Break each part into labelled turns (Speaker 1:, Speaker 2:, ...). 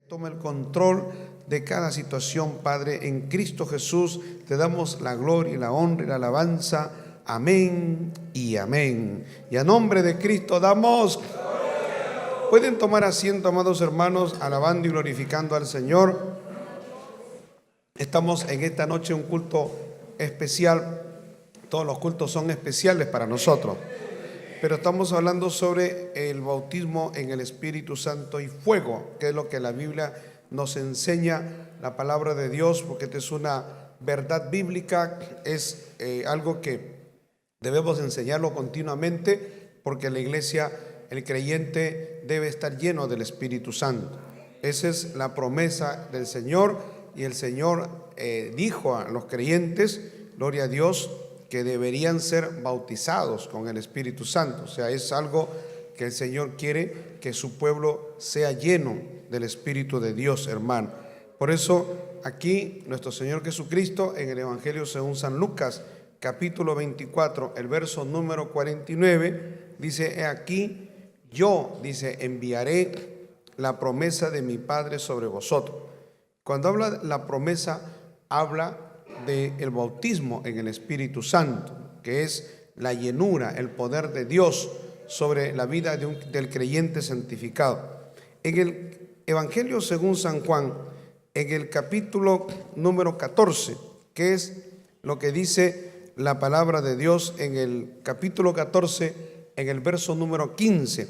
Speaker 1: Toma el control de cada situación, Padre, en Cristo Jesús. Te damos la gloria y la honra y la alabanza. Amén y amén. Y a nombre de Cristo damos. Pueden tomar asiento, amados hermanos, alabando y glorificando al Señor. Estamos en esta noche en un culto especial. Todos los cultos son especiales para nosotros, pero estamos hablando sobre el bautismo en el Espíritu Santo y fuego, que es lo que la Biblia nos enseña, la palabra de Dios, porque esta es una verdad bíblica, es algo que debemos enseñarlo continuamente, porque la iglesia, el creyente debe estar lleno del Espíritu Santo. Esa es la promesa del Señor, y el Señor dijo a los creyentes, gloria a Dios, que deberían ser bautizados con el Espíritu Santo. O sea, es algo que el Señor quiere, que su pueblo sea lleno del Espíritu de Dios, hermano. Por eso aquí nuestro Señor Jesucristo en el Evangelio según San Lucas, capítulo 24, el verso número 49, dice: he aquí, yo, dice, enviaré la promesa de mi Padre sobre vosotros. Cuando habla la promesa, habla del bautismo en el Espíritu Santo, que es la llenura, el poder de Dios sobre la vida del creyente santificado. En el Evangelio según San Juan, en el capítulo número 14, que es lo que dice la palabra de Dios en el capítulo 14, en el verso número 15,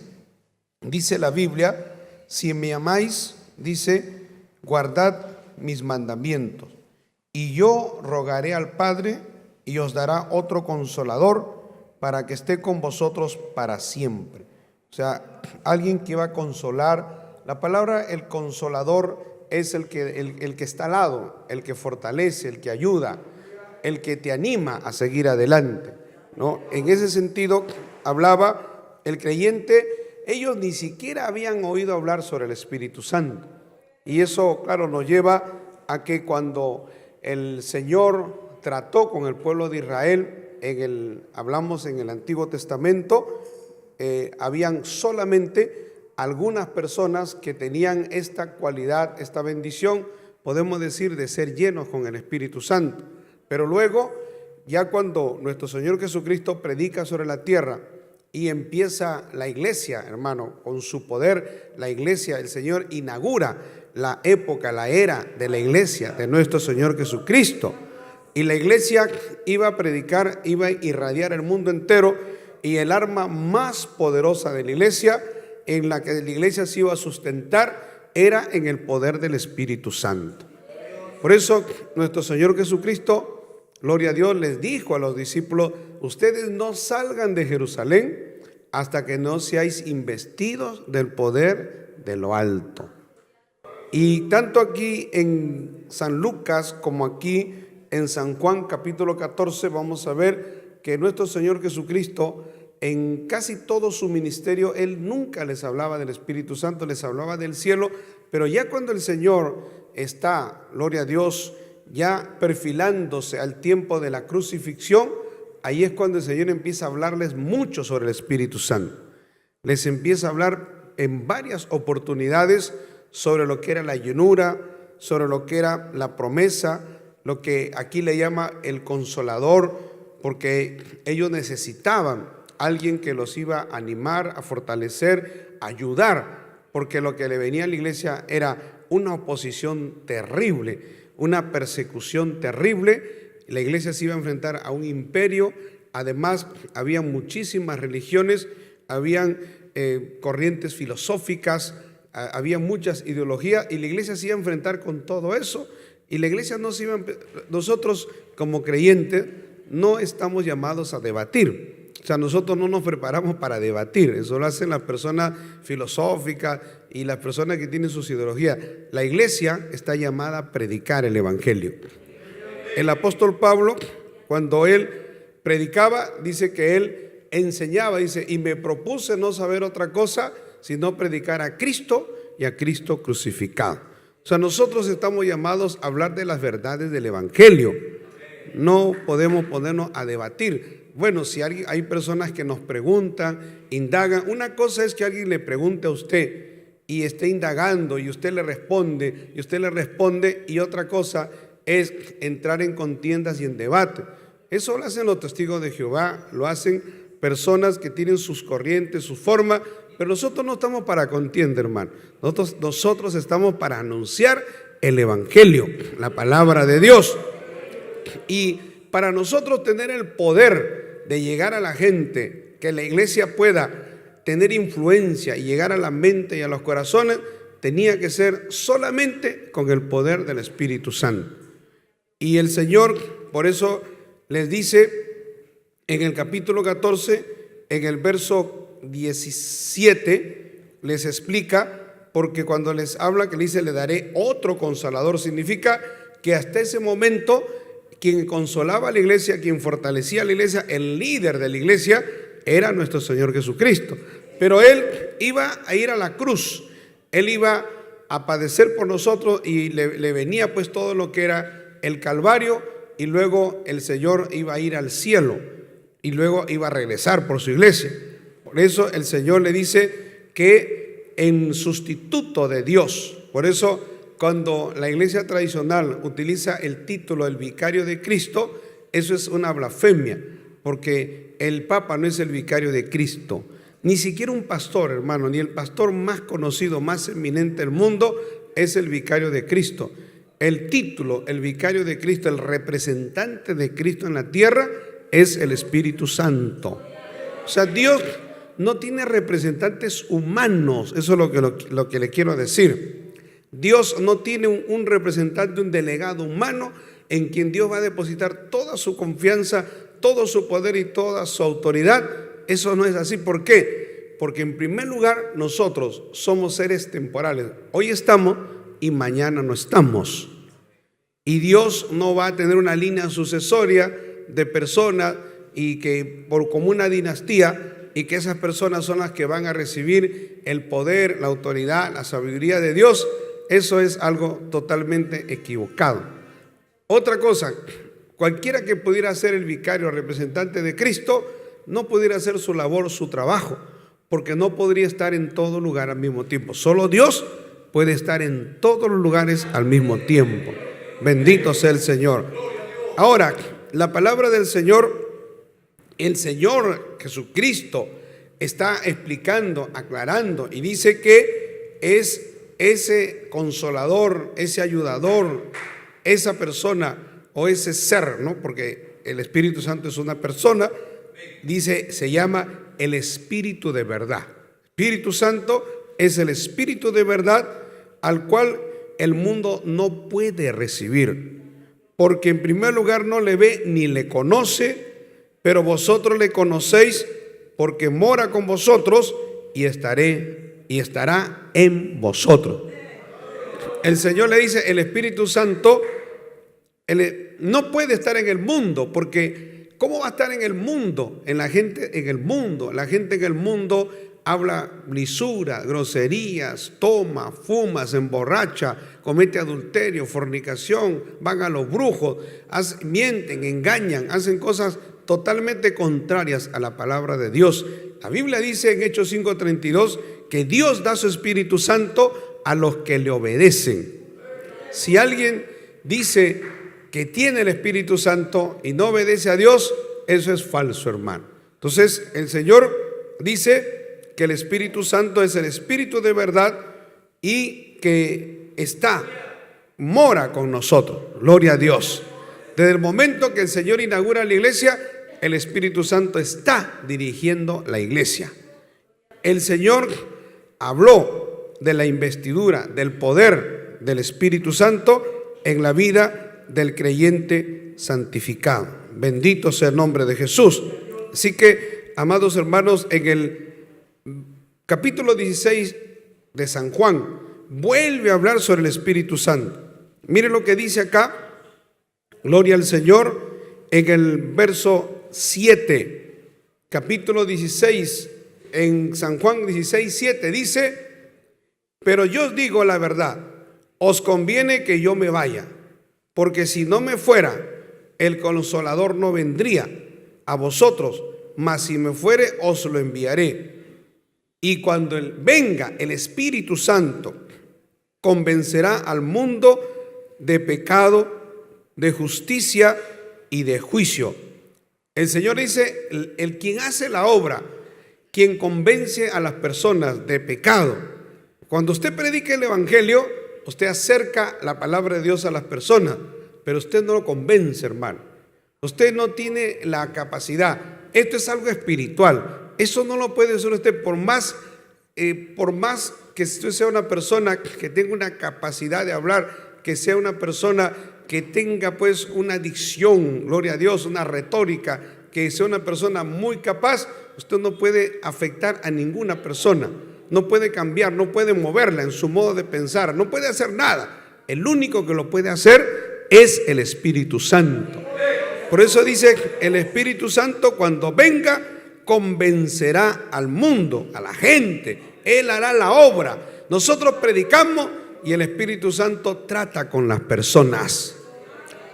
Speaker 1: dice la Biblia: si me amáis, dice, guardad mis mandamientos. Y yo rogaré al Padre y os dará otro consolador para que esté con vosotros para siempre. O sea, alguien que va a consolar. La palabra el consolador es el que está al lado, el que fortalece, el que ayuda, el que te anima a seguir adelante, ¿no? En ese sentido hablaba el creyente. Ellos ni siquiera habían oído hablar sobre el Espíritu Santo. Y eso, claro, nos lleva a que cuando el Señor trató con el pueblo de Israel, hablamos en el Antiguo Testamento, habían solamente algunas personas que tenían esta cualidad, esta bendición, podemos decir, de ser llenos con el Espíritu Santo. Pero luego, ya cuando nuestro Señor Jesucristo predica sobre la tierra y empieza la iglesia, hermano, con su poder, la iglesia, el Señor inaugura la época, la era de la iglesia de nuestro Señor Jesucristo. Y la iglesia iba a predicar, iba a irradiar el mundo entero, y el arma más poderosa de la iglesia, en la que la iglesia se iba a sustentar, era en el poder del Espíritu Santo. Por eso nuestro Señor Jesucristo, gloria a Dios, les dijo a los discípulos: ustedes no salgan de Jerusalén hasta que no seáis investidos del poder de lo alto. Y tanto aquí en San Lucas como aquí en San Juan capítulo 14 vamos a ver que nuestro Señor Jesucristo, en casi todo su ministerio, Él nunca les hablaba del Espíritu Santo, les hablaba del cielo. Pero ya cuando el Señor está, gloria a Dios, ya perfilándose al tiempo de la crucifixión, ahí es cuando el Señor empieza a hablarles mucho sobre el Espíritu Santo. Les empieza a hablar en varias oportunidades sobre lo que era la llenura, sobre lo que era la promesa, lo que aquí le llama el consolador, porque ellos necesitaban alguien que los iba a animar, a fortalecer, a ayudar, porque lo que le venía a la iglesia era una oposición terrible, una persecución terrible. La iglesia se iba a enfrentar a un imperio. Además, había muchísimas religiones, habían corrientes filosóficas, había muchas ideologías, y la iglesia se iba a enfrentar con todo eso. Y la iglesia no se iba nosotros como creyentes no estamos llamados a debatir. O sea, nosotros no nos preparamos para debatir. Eso lo hacen las personas filosóficas y las personas que tienen sus ideologías. La iglesia está llamada a predicar el evangelio. El apóstol Pablo, cuando él predicaba, dice que él enseñaba, dice: y me propuse no saber otra cosa sino predicar a Cristo y a Cristo crucificado. O sea, nosotros estamos llamados a hablar de las verdades del evangelio. No podemos ponernos a debatir. Bueno, si hay personas que nos preguntan, indagan. Una cosa es que alguien le pregunte a usted: y esté indagando y usted le responde y usted le responde, y otra cosa es entrar en contiendas y en debate. Eso lo hacen los testigos de Jehová, lo hacen personas que tienen sus corrientes, su forma, pero nosotros no estamos para contienda, hermano. Nosotros estamos para anunciar el evangelio, la palabra de Dios. Y para nosotros tener el poder de llegar a la gente, que la iglesia pueda tener influencia y llegar a la mente y a los corazones, tenía que ser solamente con el poder del Espíritu Santo. Y el Señor, por eso les dice en el capítulo 14, en el verso 17, les explica, porque cuando les habla que le dice, le daré otro consolador, significa que hasta ese momento quien consolaba a la iglesia, quien fortalecía a la iglesia, el líder de la iglesia era nuestro Señor Jesucristo. Pero Él iba a ir a la cruz, Él iba a padecer por nosotros, y le venía pues todo lo que era el Calvario, y luego el Señor iba a ir al cielo y luego iba a regresar por su iglesia. Por eso el Señor le dice que en sustituto de Dios, por eso cuando la iglesia tradicional utiliza el título del vicario de Cristo, eso es una blasfemia, porque el Papa no es el vicario de Cristo, ni siquiera un pastor, hermano, ni el pastor más conocido, más eminente del mundo es el vicario de Cristo. El título, el vicario de Cristo, el representante de Cristo en la tierra, es el Espíritu Santo. O sea, Dios no tiene representantes humanos, eso es lo que le quiero decir. Dios no tiene un representante, un delegado humano en quien Dios va a depositar toda su confianza, todo su poder y toda su autoridad. Eso no es así. ¿Por qué? Porque en primer lugar nosotros somos seres temporales. Hoy estamos y mañana no estamos. Y Dios no va a tener una línea sucesoria de personas y que como una dinastía, y que esas personas son las que van a recibir el poder, la autoridad, la sabiduría de Dios. Eso es algo totalmente equivocado. Otra cosa, cualquiera que pudiera ser el vicario representante de Cristo no pudiera hacer su labor, su trabajo, porque no podría estar en todo lugar al mismo tiempo. Solo Dios puede estar en todos los lugares al mismo tiempo. Bendito sea el Señor. Ahora, la palabra del Señor, el Señor Jesucristo está explicando, aclarando, y dice que es ese consolador, ese ayudador, esa persona o ese ser, ¿no? Porque el Espíritu Santo es una persona, dice, se llama el Espíritu de verdad. Espíritu Santo es el Espíritu de verdad al cual el mundo no puede recibir, porque en primer lugar no le ve ni le conoce, pero vosotros le conocéis porque mora con vosotros y estará en vosotros. El Señor le dice, el Espíritu Santo no puede estar en el mundo, porque ¿cómo va a estar en el mundo? La gente en el mundo habla lisura, groserías, toma, fuma, se emborracha, comete adulterio, fornicación, van a los brujos, mienten, engañan, hacen cosas totalmente contrarias a la palabra de Dios. La Biblia dice en Hechos 5:32 que Dios da su Espíritu Santo a los que le obedecen. Si alguien dice que tiene el Espíritu Santo y no obedece a Dios, eso es falso, hermano. Entonces el Señor dice que el Espíritu Santo es el Espíritu de verdad y que mora con nosotros. Gloria a Dios. Desde el momento que el Señor inaugura la iglesia, el Espíritu Santo está dirigiendo la iglesia. El Señor habló de la investidura, del poder del Espíritu Santo en la vida del creyente santificado. Bendito sea el nombre de Jesús. Así que, amados hermanos, en el capítulo 16 de San Juan vuelve a hablar sobre el Espíritu Santo. Mire lo que dice acá, gloria al Señor, en el verso 7, capítulo 16, en San Juan 16:7 dice, pero yo os digo la verdad, os conviene que yo me vaya, porque si no me fuera, el Consolador no vendría a vosotros, mas si me fuere, os lo enviaré. Y cuando venga el Espíritu Santo, convencerá al mundo de pecado, de justicia y de juicio. El Señor dice, el quien hace la obra, quien convence a las personas de pecado. Cuando usted predica el Evangelio, usted acerca la palabra de Dios a las personas, pero usted no lo convence, hermano. Usted no tiene la capacidad. Esto es algo espiritual. Eso no lo puede hacer usted por más que usted sea una persona que tenga una capacidad de hablar, que sea una persona que tenga pues una dicción, gloria a Dios, una retórica, que sea una persona muy capaz. Usted no puede afectar a ninguna persona, no puede cambiar, no puede moverla en su modo de pensar, no puede hacer nada. El único que lo puede hacer es el Espíritu Santo. Por eso dice, el Espíritu Santo cuando venga convencerá al mundo, a la gente. Él hará la obra. Nosotros predicamos y el Espíritu Santo trata con las personas.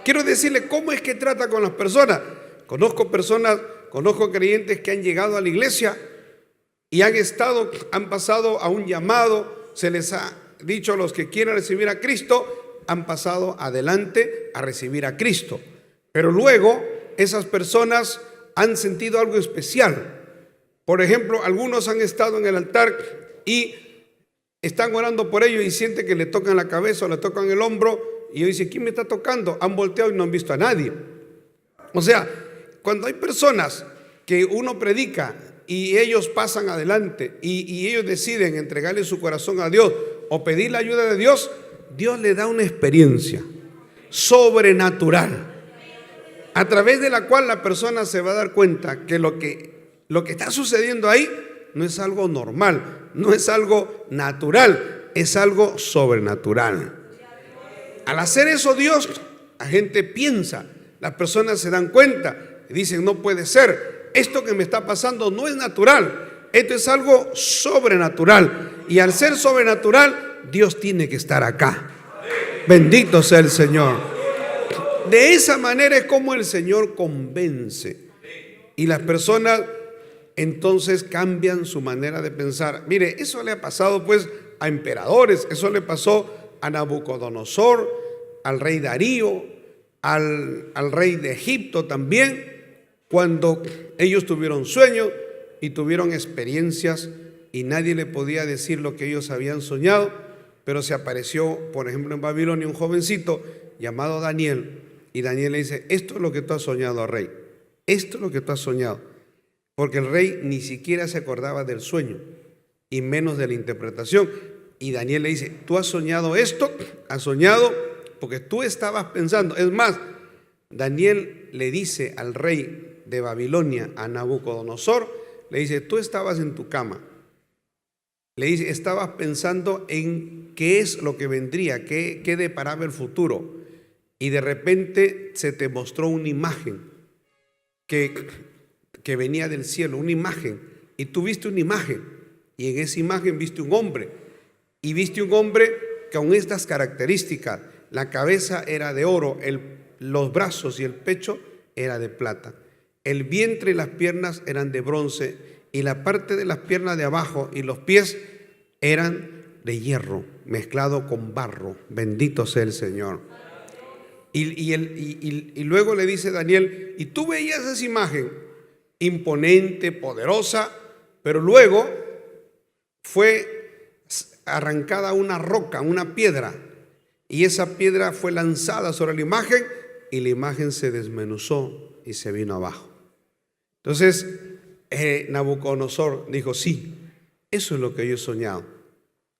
Speaker 1: Quiero decirle cómo es que trata con las personas. Conozco creyentes que han llegado a la iglesia y han pasado a un llamado, se les ha dicho a los que quieren recibir a Cristo, han pasado adelante a recibir a Cristo. Pero luego esas personas han sentido algo especial. Por ejemplo, algunos han estado en el altar y están orando por ellos y sienten que le tocan la cabeza o le tocan el hombro y ellos dicen, ¿quién me está tocando? Han volteado y no han visto a nadie. O sea, cuando hay personas que uno predica y ellos pasan adelante y ellos deciden entregarle su corazón a Dios o pedir la ayuda de Dios, Dios le da una experiencia sobrenatural a través de la cual la persona se va a dar cuenta que lo que está sucediendo ahí no es algo normal, no es algo natural, es algo sobrenatural. Al hacer eso Dios, la gente piensa, las personas se dan cuenta y dicen, no puede ser, esto que me está pasando no es natural, esto es algo sobrenatural. Y al ser sobrenatural, Dios tiene que estar acá. Bendito sea el Señor. De esa manera es como el Señor convence. Y las personas entonces cambian su manera de pensar. Mire, eso le ha pasado pues a emperadores, eso le pasó a Nabucodonosor, al rey Darío, al rey de Egipto también, cuando ellos tuvieron sueños y tuvieron experiencias y nadie le podía decir lo que ellos habían soñado, pero se apareció, por ejemplo, en Babilonia un jovencito llamado Daniel, y Daniel le dice, esto es lo que tú has soñado, rey, esto es lo que tú has soñado, porque el rey ni siquiera se acordaba del sueño y menos de la interpretación. Y Daniel le dice, tú has soñado esto, has soñado porque tú estabas pensando. Es más, Daniel le dice al rey de Babilonia, a Nabucodonosor, le dice, tú estabas en tu cama, le dice, estabas pensando en qué es lo que vendría, qué deparaba el futuro, y de repente se te mostró una imagen que venía del cielo, una imagen, y tú viste una imagen, y en esa imagen viste un hombre, y viste un hombre con estas características: la cabeza era de oro, los brazos y el pecho era de plata, el vientre y las piernas eran de bronce, y la parte de las piernas de abajo y los pies eran de hierro mezclado con barro. Bendito sea el Señor. Y luego le dice Daniel, y tú veías esa imagen imponente, poderosa, pero luego fue arrancada una roca, una piedra, y esa piedra fue lanzada sobre la imagen y la imagen se desmenuzó y se vino abajo. Entonces Nabucodonosor dijo, sí, eso es lo que yo he soñado.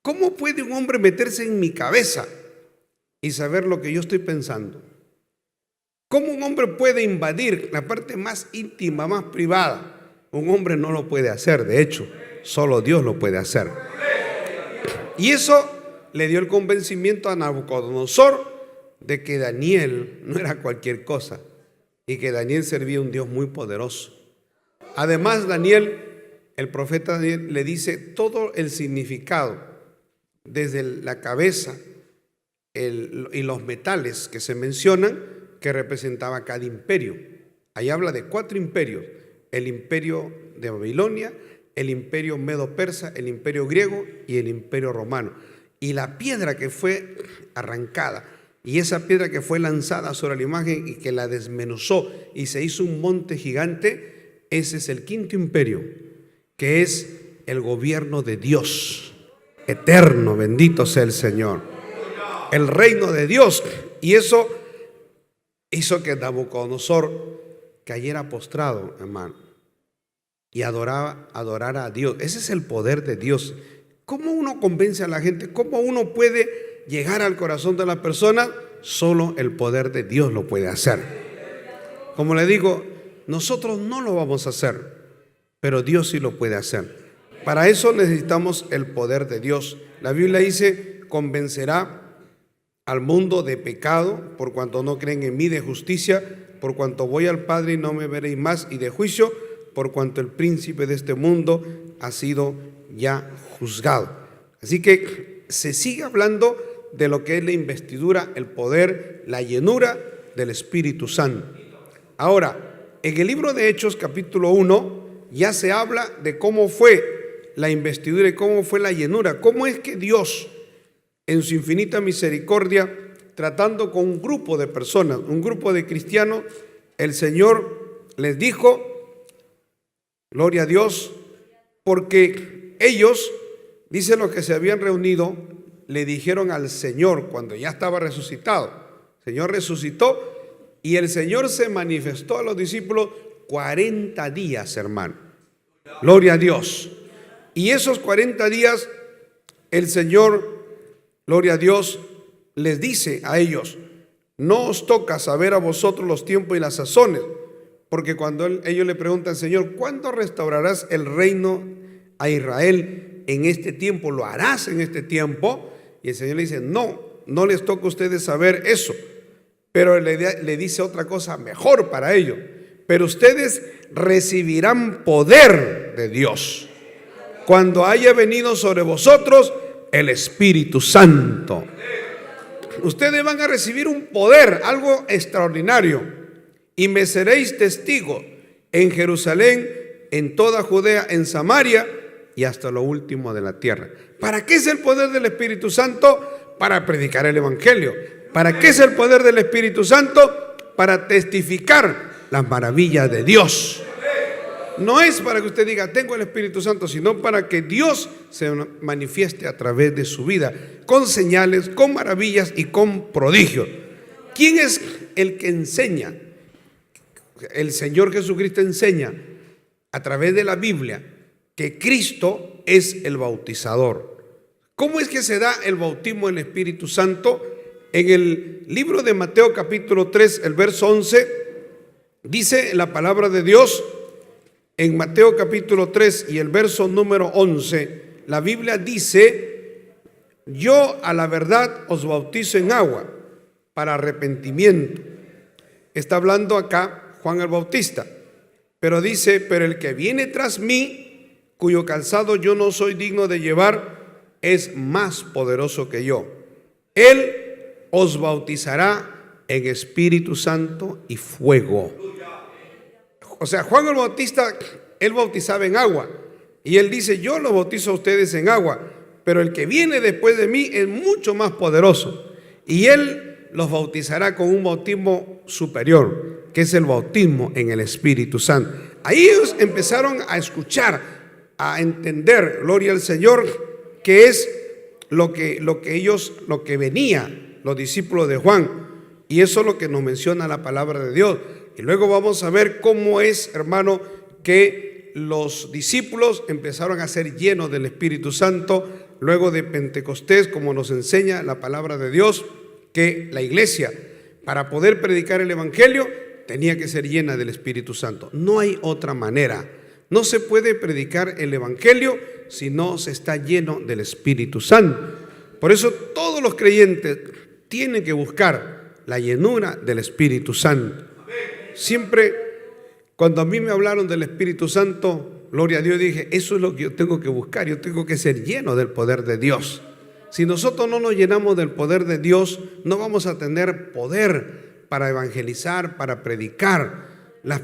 Speaker 1: ¿Cómo puede un hombre meterse en mi cabeza y saber lo que yo estoy pensando? ¿Cómo un hombre puede invadir la parte más íntima, más privada? Un hombre no lo puede hacer, de hecho, solo Dios lo puede hacer. Y eso le dio el convencimiento a Nabucodonosor de que Daniel no era cualquier cosa y que Daniel servía a un Dios muy poderoso. Además, el profeta Daniel, le dice todo el significado, desde la cabeza y los metales que se mencionan, que representaba cada imperio. Ahí habla de 4 imperios: el imperio de Babilonia, el imperio medo-persa, el imperio griego y el imperio romano. Y la piedra que fue arrancada y esa piedra que fue lanzada sobre la imagen y que la desmenuzó y se hizo un monte gigante, ese es el quinto imperio, que es el gobierno de Dios eterno, bendito sea el Señor, el reino de Dios. Y eso hizo que Nabucodonosor cayera postrado, hermano, y adorara a Dios. Ese es el poder de Dios. ¿Cómo uno convence a la gente? ¿Cómo uno puede llegar al corazón de la persona? Solo el poder de Dios lo puede hacer. Como le digo, nosotros no lo vamos a hacer, pero Dios sí lo puede hacer. Para eso necesitamos el poder de Dios. La Biblia dice: convencerá al mundo de pecado, por cuanto no creen en mí, de justicia, por cuanto voy al Padre y no me veréis más, y de juicio, por cuanto el príncipe de este mundo ha sido ya juzgado. Así que se sigue hablando de lo que es la investidura, el poder, la llenura del Espíritu Santo. Ahora, en el libro de Hechos, capítulo 1, ya se habla de cómo fue la investidura y cómo fue la llenura. Cómo es que Dios, en su infinita misericordia, tratando con un grupo de personas, un grupo de cristianos, el Señor les dijo, gloria a Dios, porque ellos, dice los que se habían reunido, le dijeron al Señor cuando ya estaba resucitado. El Señor resucitó y el Señor se manifestó a los discípulos 40 días, hermano. Gloria a Dios. Y esos 40 días el Señor, gloria a Dios, les dice a ellos: no os toca saber a vosotros los tiempos y las sazones, porque cuando ellos le preguntan: Señor, ¿cuándo restaurarás el reino a Israel en este tiempo? ¿Lo harás en este tiempo? Y el Señor le dice: no les toca a ustedes saber eso, pero le dice otra cosa mejor para ellos: pero ustedes recibirán poder de Dios cuando haya venido sobre vosotros el Espíritu Santo. Ustedes van a recibir un poder, algo extraordinario, y me seréis testigos en Jerusalén, en toda Judea, en Samaria y hasta lo último de la tierra. ¿Para qué es el poder del Espíritu Santo? Para predicar el Evangelio. ¿Para qué es el poder del Espíritu Santo? Para testificar las maravillas de Dios. No es para que usted diga tengo el Espíritu Santo, sino para que Dios se manifieste a través de su vida, con señales, con maravillas y con prodigios. ¿Quién es el que enseña? El Señor Jesucristo enseña a través de la Biblia que Cristo es el bautizador. ¿Cómo es que se da el bautismo del Espíritu Santo? En el libro de Mateo capítulo 3, el verso 11, dice la palabra de Dios. En Mateo capítulo 3 y el verso número 11, la Biblia dice: yo a la verdad os bautizo en agua para arrepentimiento. Está hablando acá Juan el Bautista, pero dice: pero el que viene tras mí, cuyo calzado yo no soy digno de llevar, es más poderoso que yo. Él os bautizará en Espíritu Santo y fuego. O sea, Juan el Bautista, él bautizaba en agua, y él dice: yo los bautizo a ustedes en agua, pero el que viene después de mí es mucho más poderoso, y él los bautizará con un bautismo superior, que es el bautismo en el Espíritu Santo. Ahí ellos empezaron a escuchar, a entender, gloria al Señor, que es lo que venía los discípulos de Juan, y eso es lo que nos menciona la palabra de Dios. Y luego vamos a ver cómo es, hermano, que los discípulos empezaron a ser llenos del Espíritu Santo luego de Pentecostés, como nos enseña la palabra de Dios, que la iglesia, para poder predicar el Evangelio, tenía que ser llena del Espíritu Santo. No hay otra manera. No se puede predicar el Evangelio si no se está lleno del Espíritu Santo. Por eso todos los creyentes tienen que buscar la llenura del Espíritu Santo. Siempre cuando a mí me hablaron del Espíritu Santo, gloria a Dios, dije: eso es lo que yo tengo que buscar. Yo tengo que ser lleno del poder de Dios. Si nosotros no nos llenamos del poder de Dios, no vamos a tener poder para evangelizar, para predicar. Las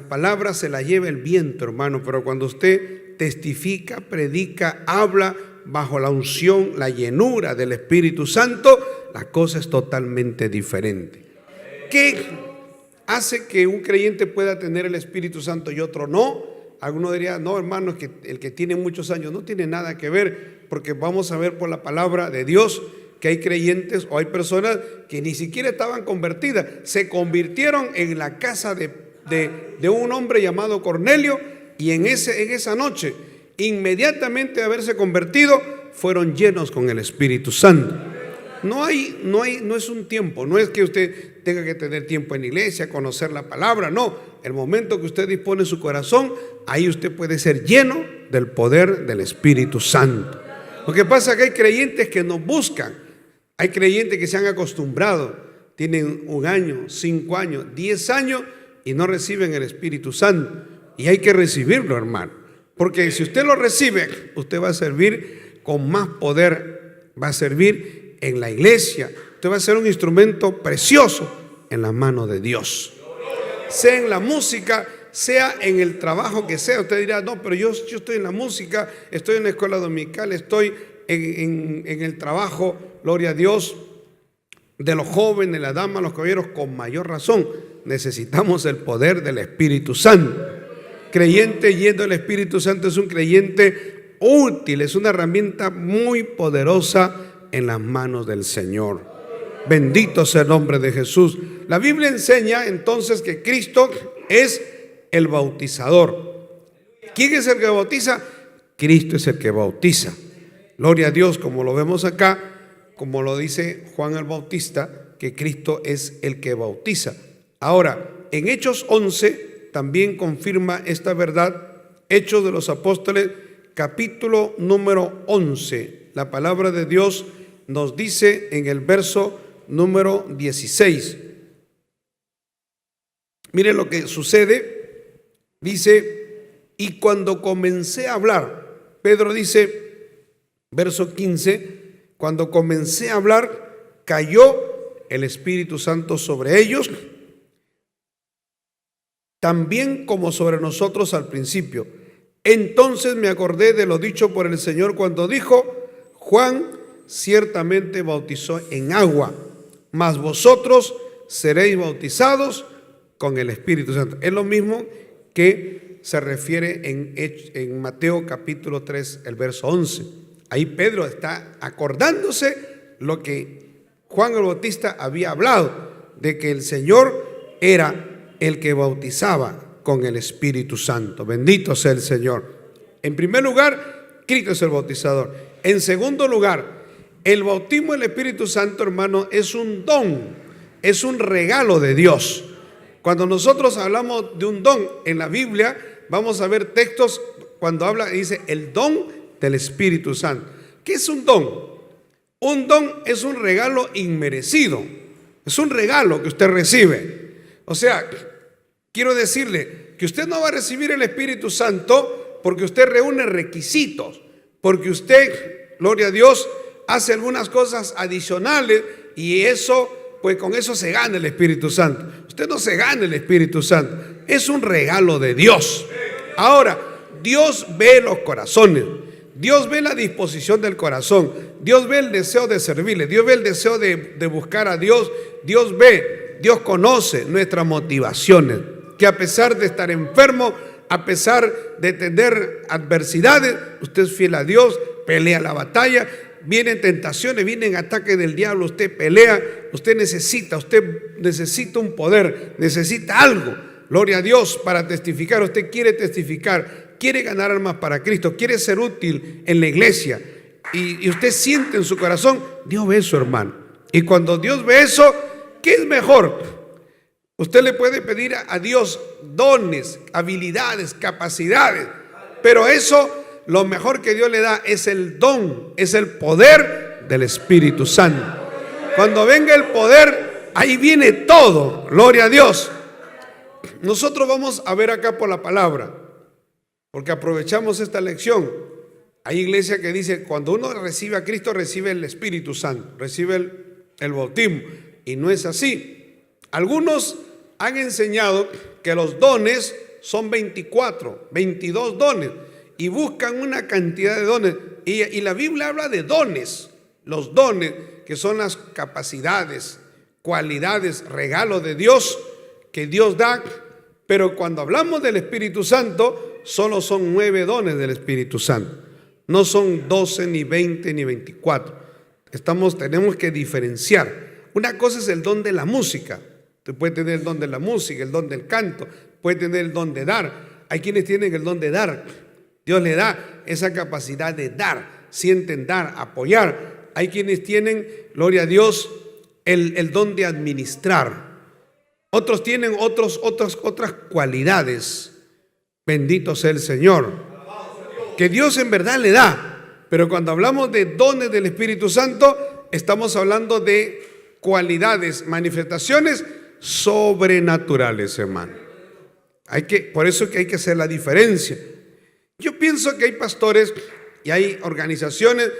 Speaker 1: palabras se las lleva el viento, hermano, pero cuando usted testifica, predica, habla bajo la unción, la llenura del Espíritu Santo, la cosa es totalmente diferente. ¿Qué hace que un creyente pueda tener el Espíritu Santo y otro no? Alguno diría, no, hermano, que el que tiene muchos años no tiene nada que ver, porque vamos a ver por la palabra de Dios que hay creyentes o hay personas que ni siquiera estaban convertidas, se convirtieron en la casa de un hombre llamado Cornelio, y en esa noche, inmediatamente de haberse convertido, fueron llenos con el Espíritu Santo. No es un tiempo, no es que usted tenga que tener tiempo en la iglesia, conocer la palabra, no. El momento que usted dispone su corazón, ahí usted puede ser lleno del poder del Espíritu Santo. Lo que pasa es que hay creyentes que nos buscan, hay creyentes que se han acostumbrado, tienen 1 año, 5 años, 10 años y no reciben el Espíritu Santo. Y hay que recibirlo, hermano, porque si usted lo recibe, usted va a servir con más poder, va a servir en la iglesia, usted va a ser un instrumento precioso en la mano de Dios. Sea en la música, sea en el trabajo que sea. Usted dirá, no, pero yo estoy en la música, estoy en la escuela dominical, estoy en el trabajo, gloria a Dios, de los jóvenes, las damas, los caballeros. Con mayor razón necesitamos el poder del Espíritu Santo. Creyente yendo al Espíritu Santo es un creyente útil, es una herramienta muy poderosa en las manos del Señor. Bendito sea el nombre de Jesús. La Biblia enseña entonces que Cristo es el bautizador. ¿Quién es el que bautiza? Cristo es el que bautiza. Gloria a Dios, como lo vemos acá, como lo dice Juan el Bautista, que Cristo es el que bautiza. Ahora, en Hechos 11 también confirma esta verdad. Hechos de los Apóstoles, capítulo número 11. La palabra de Dios nos dice en el verso número 16. Mire lo que sucede. Dice, y cuando comencé a hablar, Pedro dice, verso 15, cuando comencé a hablar, cayó el Espíritu Santo sobre ellos, también como sobre nosotros al principio. Entonces me acordé de lo dicho por el Señor cuando dijo, Juan ciertamente bautizó en agua, mas vosotros seréis bautizados con el Espíritu Santo. Es lo mismo que se refiere en Mateo capítulo 3, el verso 11. Ahí Pedro está acordándose lo que Juan el Bautista había hablado, de que el Señor era el que bautizaba con el Espíritu Santo. Bendito sea el Señor. En primer lugar, Cristo es el bautizador. En segundo lugar, el bautismo del Espíritu Santo, hermano, es un don, es un regalo de Dios. Cuando nosotros hablamos de un don en la Biblia, vamos a ver textos cuando habla, dice el don del Espíritu Santo. ¿Qué es un don? Un don es un regalo inmerecido, es un regalo que usted recibe. O sea, quiero decirle que usted no va a recibir el Espíritu Santo porque usted reúne requisitos, porque usted, gloria a Dios, hace algunas cosas adicionales y eso, pues con eso se gana el Espíritu Santo. Usted no se gana el Espíritu Santo, es un regalo de Dios. Ahora, Dios ve los corazones, Dios ve la disposición del corazón, Dios ve el deseo de servirle, Dios ve el deseo de buscar a Dios, Dios ve, Dios conoce nuestras motivaciones, que a pesar de estar enfermo, a pesar de tener adversidades, usted es fiel a Dios, pelea la batalla, vienen tentaciones, vienen ataques del diablo, usted pelea, usted necesita un poder, necesita algo, gloria a Dios, para testificar. Usted quiere testificar, quiere ganar almas para Cristo, quiere ser útil en la iglesia, y usted siente en su corazón, Dios ve eso, hermano. Y cuando Dios ve eso, ¿qué es mejor? Usted le puede pedir a Dios dones, habilidades, capacidades, pero eso, lo mejor que Dios le da es el don, es el poder del Espíritu Santo. Cuando venga el poder, ahí viene todo, gloria a Dios. Nosotros vamos a ver acá por la palabra, porque aprovechamos esta lección. Hay iglesia que dice, cuando uno recibe a Cristo, recibe el Espíritu Santo, recibe el bautismo, y no es así. Algunos han enseñado que los dones son 22 dones, y buscan una cantidad de dones. Y la Biblia habla de dones, los dones que son las capacidades, cualidades, regalos de Dios que Dios da. Pero cuando hablamos del Espíritu Santo, solo son 9 dones del Espíritu Santo. No son 12, ni 20, ni 24. Tenemos que diferenciar. Una cosa es el don de la música. Usted puede tener el don de la música, el don del canto, puede tener el don de dar. Hay quienes tienen el don de dar. Dios le da esa capacidad de dar, sienten dar, apoyar. Hay quienes tienen, gloria a Dios, el don de administrar. Otros tienen otras cualidades. Bendito sea el Señor, que Dios en verdad le da. Pero cuando hablamos de dones del Espíritu Santo, estamos hablando de cualidades, manifestaciones sobrenaturales, hermano. Por eso que hay que hacer la diferencia. Yo pienso que hay pastores y hay organizaciones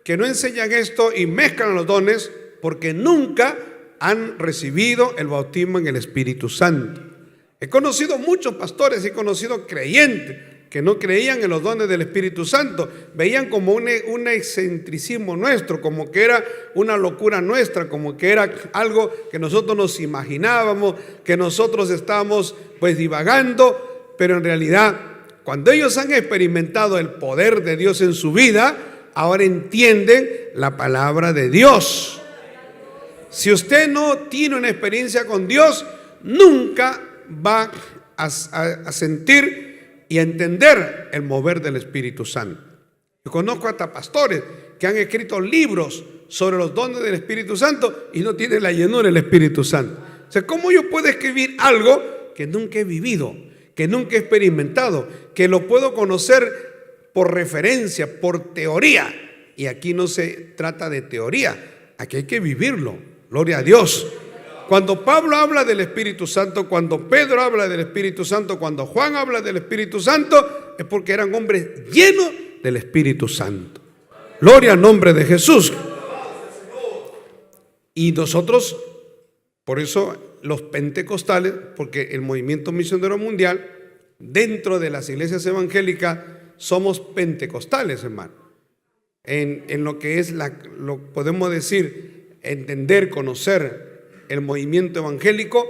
Speaker 1: que no enseñan esto y mezclan los dones porque nunca han recibido el bautismo en el Espíritu Santo. He conocido muchos pastores, he conocido creyentes que no creían en los dones del Espíritu Santo, veían como un excentricismo nuestro, como que era una locura nuestra, como que era algo que nosotros nos imaginábamos, que nosotros estábamos pues divagando, pero en realidad cuando ellos han experimentado el poder de Dios en su vida, ahora entienden la palabra de Dios. Si usted no tiene una experiencia con Dios, nunca va a sentir y a entender el mover del Espíritu Santo. Yo conozco hasta pastores que han escrito libros sobre los dones del Espíritu Santo y no tienen la llenura del Espíritu Santo. O sea, ¿cómo yo puedo escribir algo que nunca he vivido, que nunca he experimentado, que lo puedo conocer por referencia, por teoría? Y aquí no se trata de teoría, aquí hay que vivirlo. Gloria a Dios. Cuando Pablo habla del Espíritu Santo, cuando Pedro habla del Espíritu Santo, cuando Juan habla del Espíritu Santo, es porque eran hombres llenos del Espíritu Santo. Gloria al nombre de Jesús. Y nosotros, por eso los pentecostales, porque el movimiento misionero mundial, dentro de las iglesias evangélicas, somos pentecostales, hermano. En lo que es lo podemos decir, entender, conocer el movimiento evangélico.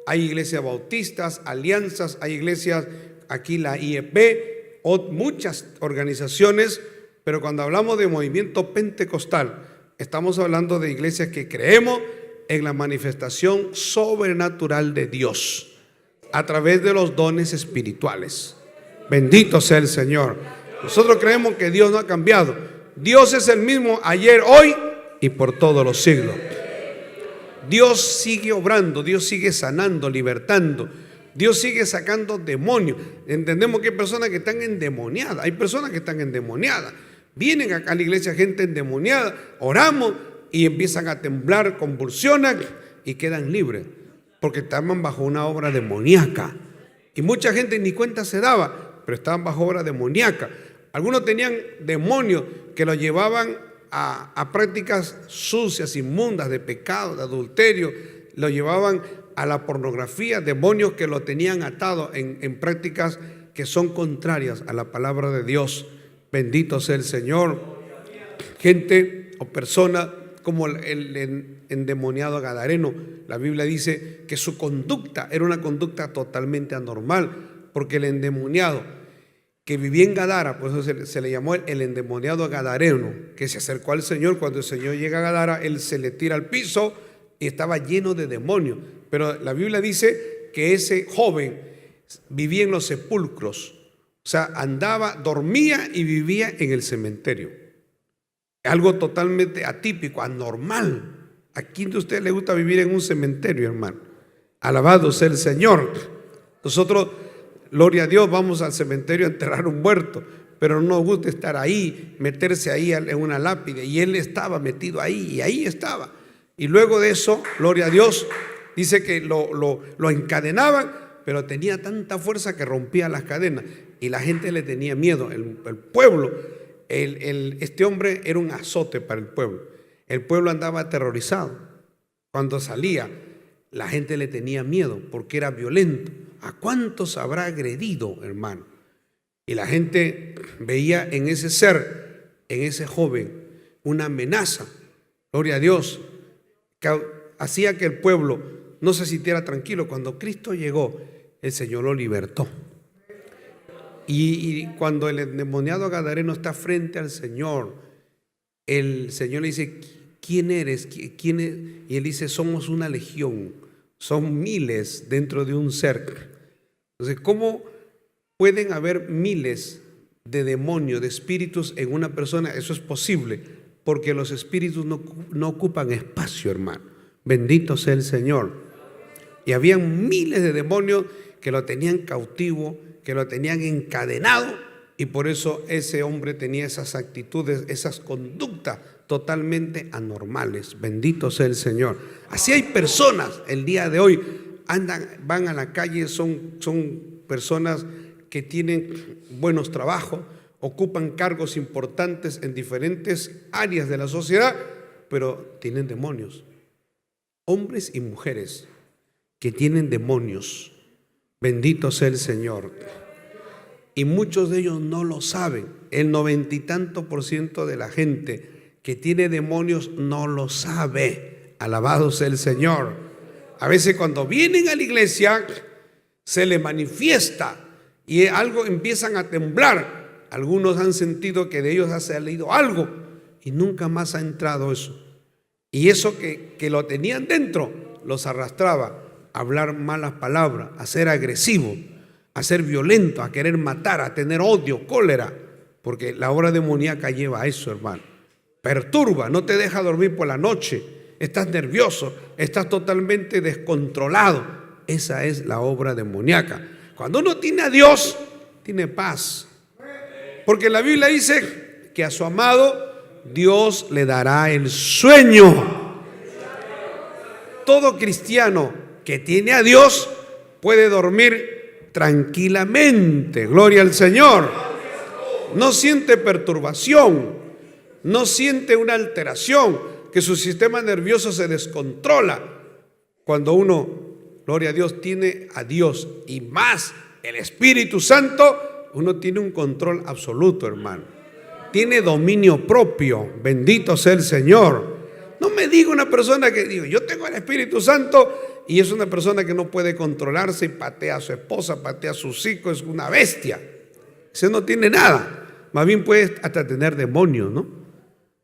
Speaker 1: Hay iglesias bautistas, alianzas, hay iglesias, aquí la IEP, muchas organizaciones, pero cuando hablamos de movimiento pentecostal, estamos hablando de iglesias que creemos en la manifestación sobrenatural de Dios a través de los dones espirituales. Bendito sea el Señor. Nosotros creemos que Dios no ha cambiado. Dios es el mismo ayer, hoy y por todos los siglos. Dios sigue obrando, Dios sigue sanando, libertando, Dios sigue sacando demonios. Entendemos que hay personas que están endemoniadas, hay personas que están endemoniadas. Vienen acá a la iglesia gente endemoniada, oramos y empiezan a temblar, convulsionan y quedan libres, porque estaban bajo una obra demoníaca. Y mucha gente ni cuenta se daba, pero estaban bajo obra demoníaca. Algunos tenían demonios que los llevaban a prácticas sucias, inmundas, de pecado, de adulterio, lo llevaban a la pornografía, demonios que lo tenían atado en prácticas que son contrarias a la palabra de Dios. Bendito sea el Señor. Gente o persona como el endemoniado gadareno, la Biblia dice que su conducta era una conducta totalmente anormal, porque el endemoniado que vivía en Gadara, por eso se le llamó el endemoniado gadareno, que se acercó al Señor. Cuando el Señor llega a Gadara, él se le tira al piso y estaba lleno de demonios. Pero la Biblia dice que ese joven vivía en los sepulcros, o sea, dormía y vivía en el cementerio. Algo totalmente atípico, anormal. ¿A quién de ustedes le gusta vivir en un cementerio, hermano? Alabado sea el Señor. Nosotros, gloria a Dios, vamos al cementerio a enterrar un muerto, pero no nos gusta estar ahí, meterse ahí en una lápide. Y él estaba metido ahí, y ahí estaba. Y luego de eso, gloria a Dios, dice que lo encadenaban, pero tenía tanta fuerza que rompía las cadenas. Y la gente le tenía miedo, el pueblo. Este hombre era un azote para el pueblo. El pueblo andaba aterrorizado. Cuando salía, la gente le tenía miedo porque era violento. ¿A cuántos habrá agredido, hermano? Y la gente veía en ese ser, en ese joven, una amenaza. Gloria a Dios. Hacía que el pueblo no se sintiera tranquilo. Cuando Cristo llegó, el Señor lo libertó. Y cuando el endemoniado gadareno está frente al Señor, el Señor le dice: ¿quién eres? ¿Quién es? Y él dice: somos una legión, son miles dentro de un ser. Entonces, ¿cómo pueden haber miles de demonios, de espíritus en una persona? Eso es posible, porque los espíritus no ocupan espacio, hermano. Bendito sea el Señor. Y habían miles de demonios que lo tenían cautivo, que lo tenían encadenado, y por eso ese hombre tenía esas actitudes, esas conductas totalmente anormales. Bendito sea el Señor. Así hay personas el día de hoy, van a la calle, son personas que tienen buenos trabajos, ocupan cargos importantes en diferentes áreas de la sociedad, pero tienen demonios. Hombres y mujeres que tienen demonios. Bendito sea el Señor. Y muchos de ellos no lo saben. El 90 y tanto % de la gente que tiene demonios no lo sabe. Alabado sea el Señor. A veces cuando vienen a la iglesia se les manifiesta y algo empiezan a temblar. Algunos han sentido que de ellos ha salido algo y nunca más ha entrado eso. Y eso que lo tenían dentro los arrastraba a hablar malas palabras, a ser agresivo, a ser violento, a querer matar, a tener odio, cólera, porque la obra demoníaca lleva a eso, hermano. Perturba, no te deja dormir por la noche, estás nervioso, estás totalmente descontrolado. Esa es la obra demoníaca. Cuando uno tiene a Dios, tiene paz, porque la Biblia dice que a su amado Dios le dará el sueño. Todo cristiano que tiene a Dios puede dormir tranquilamente. Gloria al Señor. No siente perturbación, no siente una alteración, que su sistema nervioso se descontrola. Cuando uno, gloria a Dios, tiene a Dios y más el Espíritu Santo, uno tiene un control absoluto, hermano. Tiene dominio propio. Bendito sea el Señor. No me diga una persona que digo, yo tengo el Espíritu Santo, y es una persona que no puede controlarse y patea a su esposa, patea a sus hijos, es una bestia. Ese no tiene nada. Más bien puede hasta tener demonios, ¿no?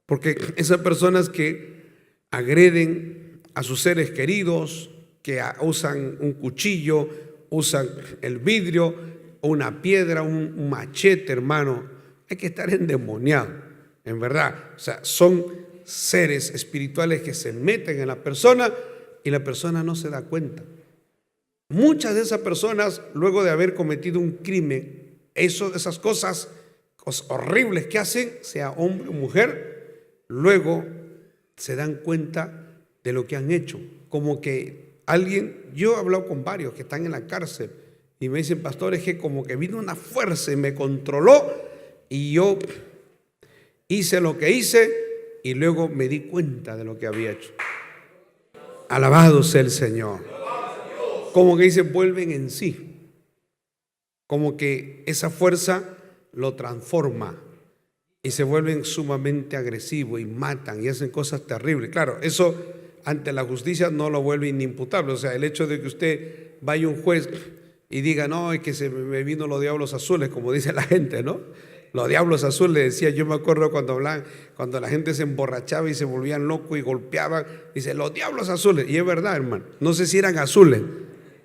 Speaker 1: Porque esas personas que agreden a sus seres queridos, que usan un cuchillo, usan el vidrio, una piedra, un machete, hermano, hay que estar endemoniado, en verdad. O sea, son seres espirituales que se meten en la persona y la persona no se da cuenta. Muchas de esas personas, luego de haber cometido un crimen, esas cosas horribles que hacen, sea hombre o mujer, luego se dan cuenta de lo que han hecho. Como que alguien, yo he hablado con varios que están en la cárcel y me dicen: pastor, es que como que vino una fuerza y me controló y yo hice lo que hice y luego me di cuenta de lo que había hecho. Alabado sea el Señor. Como que dice, vuelven en sí. Como que esa fuerza lo transforma y se vuelven sumamente agresivos y matan y hacen cosas terribles. Claro, eso ante la justicia no lo vuelve inimputable. O sea, el hecho de que usted vaya a un juez y diga: no, es que se me vino los diablos azules, como dice la gente, ¿no? Los diablos azules, decía, yo me acuerdo cuando hablaban, cuando la gente se emborrachaba y se volvían locos y golpeaban, dice: los diablos azules. Y es verdad, hermano, no sé si eran azules,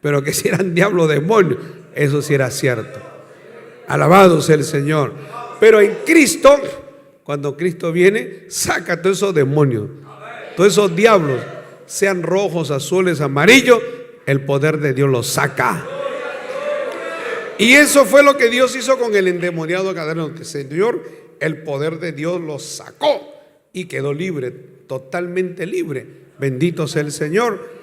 Speaker 1: pero que si eran diablos demonios, eso sí era cierto. Alabado sea el Señor. Pero en Cristo, cuando Cristo viene, saca todos esos demonios, todos esos diablos, sean rojos, azules, amarillos, el poder de Dios los saca. Y eso fue lo que Dios hizo con el endemoniado gadareno, que el Señor, el poder de Dios lo sacó y quedó libre, totalmente libre. Bendito sea el Señor.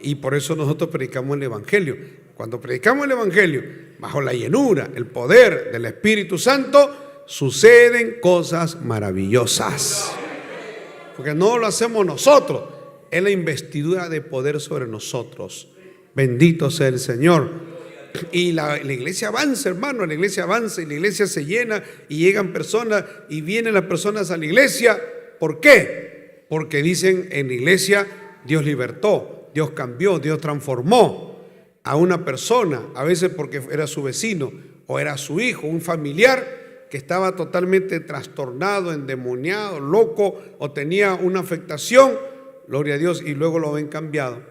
Speaker 1: Y por eso nosotros predicamos el Evangelio. Cuando predicamos el Evangelio, bajo la llenura, el poder del Espíritu Santo, suceden cosas maravillosas. Porque no lo hacemos nosotros, es la investidura de poder sobre nosotros. Bendito sea el Señor. Y la iglesia avanza, hermano, la iglesia avanza y la iglesia se llena y llegan personas y vienen las personas a la iglesia. ¿Por qué? Porque dicen en la iglesia Dios libertó, Dios cambió, Dios transformó a una persona, a veces porque era su vecino o era su hijo, un familiar que estaba totalmente trastornado, endemoniado, loco o tenía una afectación, gloria a Dios, y luego lo ven cambiado.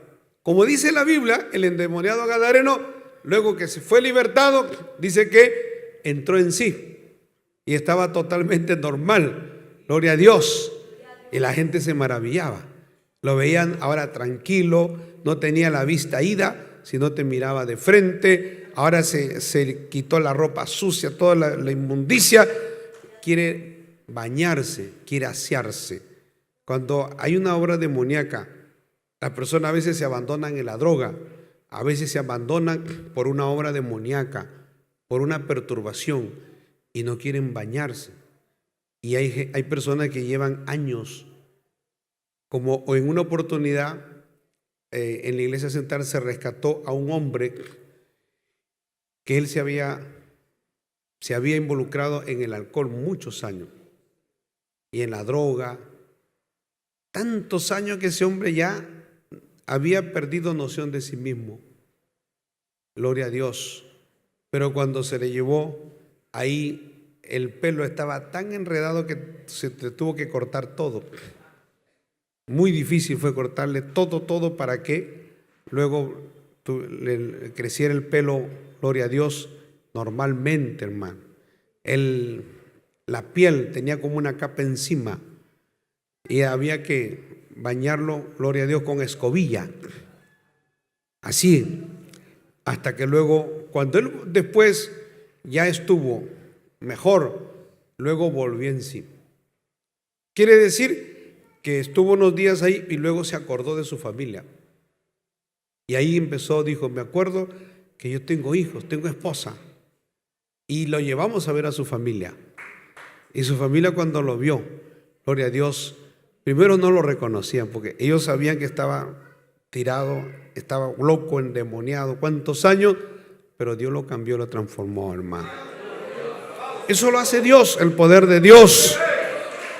Speaker 1: Como dice la Biblia, el endemoniado gadareno, luego que se fue libertado, dice que entró en sí y estaba totalmente normal, gloria a Dios, y la gente se maravillaba. Lo veían ahora tranquilo, no tenía la vista ida, sino te miraba de frente. Ahora se quitó la ropa sucia, toda la inmundicia. Quiere bañarse, quiere asearse. Cuando hay una obra demoníaca, las personas a veces se abandonan en la droga, a veces se abandonan por una obra demoníaca, por una perturbación y no quieren bañarse. Y hay personas que llevan años. Como en una oportunidad en la iglesia central se rescató a un hombre que él se había involucrado en el alcohol muchos años y en la droga, tantos años que ese hombre ya había perdido noción de sí mismo, gloria a Dios. Pero cuando se le llevó, ahí el pelo estaba tan enredado que se tuvo que cortar todo. Muy difícil fue cortarle todo para que luego le creciera el pelo, gloria a Dios, normalmente, hermano. La piel tenía como una capa encima y había que bañarlo, gloria a Dios, con escobilla. Así, hasta que luego, cuando él después ya estuvo mejor, luego volvió en sí. Quiere decir que estuvo unos días ahí y luego se acordó de su familia. Y ahí empezó, dijo, me acuerdo que yo tengo hijos, tengo esposa. Y lo llevamos a ver a su familia. Y su familia cuando lo vio, gloria a Dios, primero no lo reconocían porque ellos sabían que estaba tirado, estaba loco, endemoniado, cuántos años, pero Dios lo cambió, lo transformó, hermano. Eso lo hace Dios, el poder de Dios.